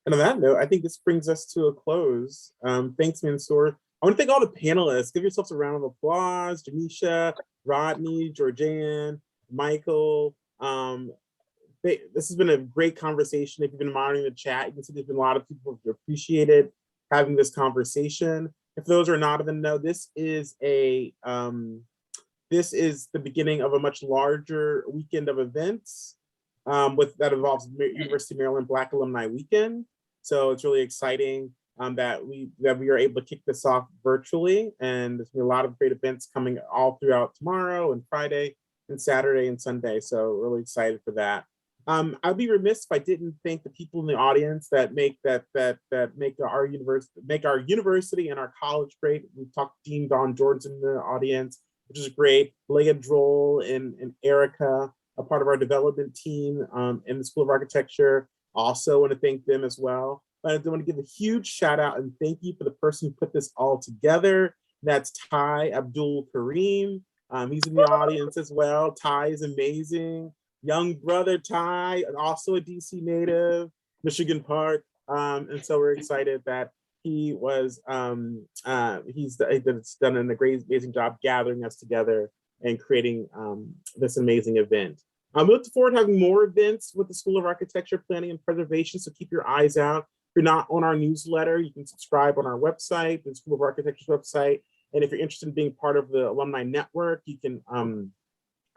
A: And on that note, I think this brings us to a close. Thanks, Mansoor. I want to thank all the panelists. Give yourselves a round of applause. Jamisha, Rodney, Georgianne, Michael. This has been a great conversation. If you've been monitoring the chat, you can see there's been a lot of people who appreciated having this conversation. If those are not in the know, this is the beginning of a much larger weekend of events that involves University of Maryland Black Alumni Weekend. So it's really exciting that we are able to kick this off virtually, and there's been a lot of great events coming all throughout tomorrow and Friday. and Saturday and Sunday. So really excited for that. I'd be remiss if I didn't thank the people in the audience that make our university and our college great. We've talked to Dean Don Jordan's in the audience, which is great. Leah Droll and Erica, a part of our development team in the School of Architecture. Also want to thank them as well. But I want to give a huge shout out and thank you for the person who put this all together. That's Ty Abdul Kareem. He's in the audience as well. Ty is amazing. Young brother Ty, also a DC native, Michigan Park. And so we're excited that he's done a great, amazing job gathering us together and creating this amazing event. We look forward to having more events with the School of Architecture, Planning and Preservation, so keep your eyes out. If you're not on our newsletter, you can subscribe on our website, the School of Architecture's website. And if you're interested in being part of the alumni network, you can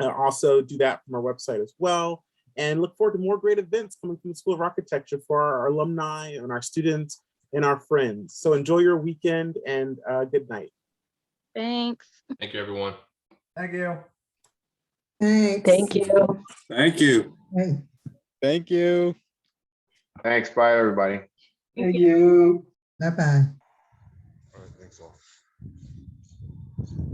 A: also do that from our website as well. And look forward to more great events coming from the School of Architecture for our alumni and our students and our friends. So enjoy your weekend and good night.
B: Thanks.
E: Thank you, everyone.
G: Thank you.
I: Thanks.
H: Thank you.
J: Thank you.
I: Hey,
K: Thank you.
D: Thanks. Bye, everybody.
J: Thank you.
I: bye-bye.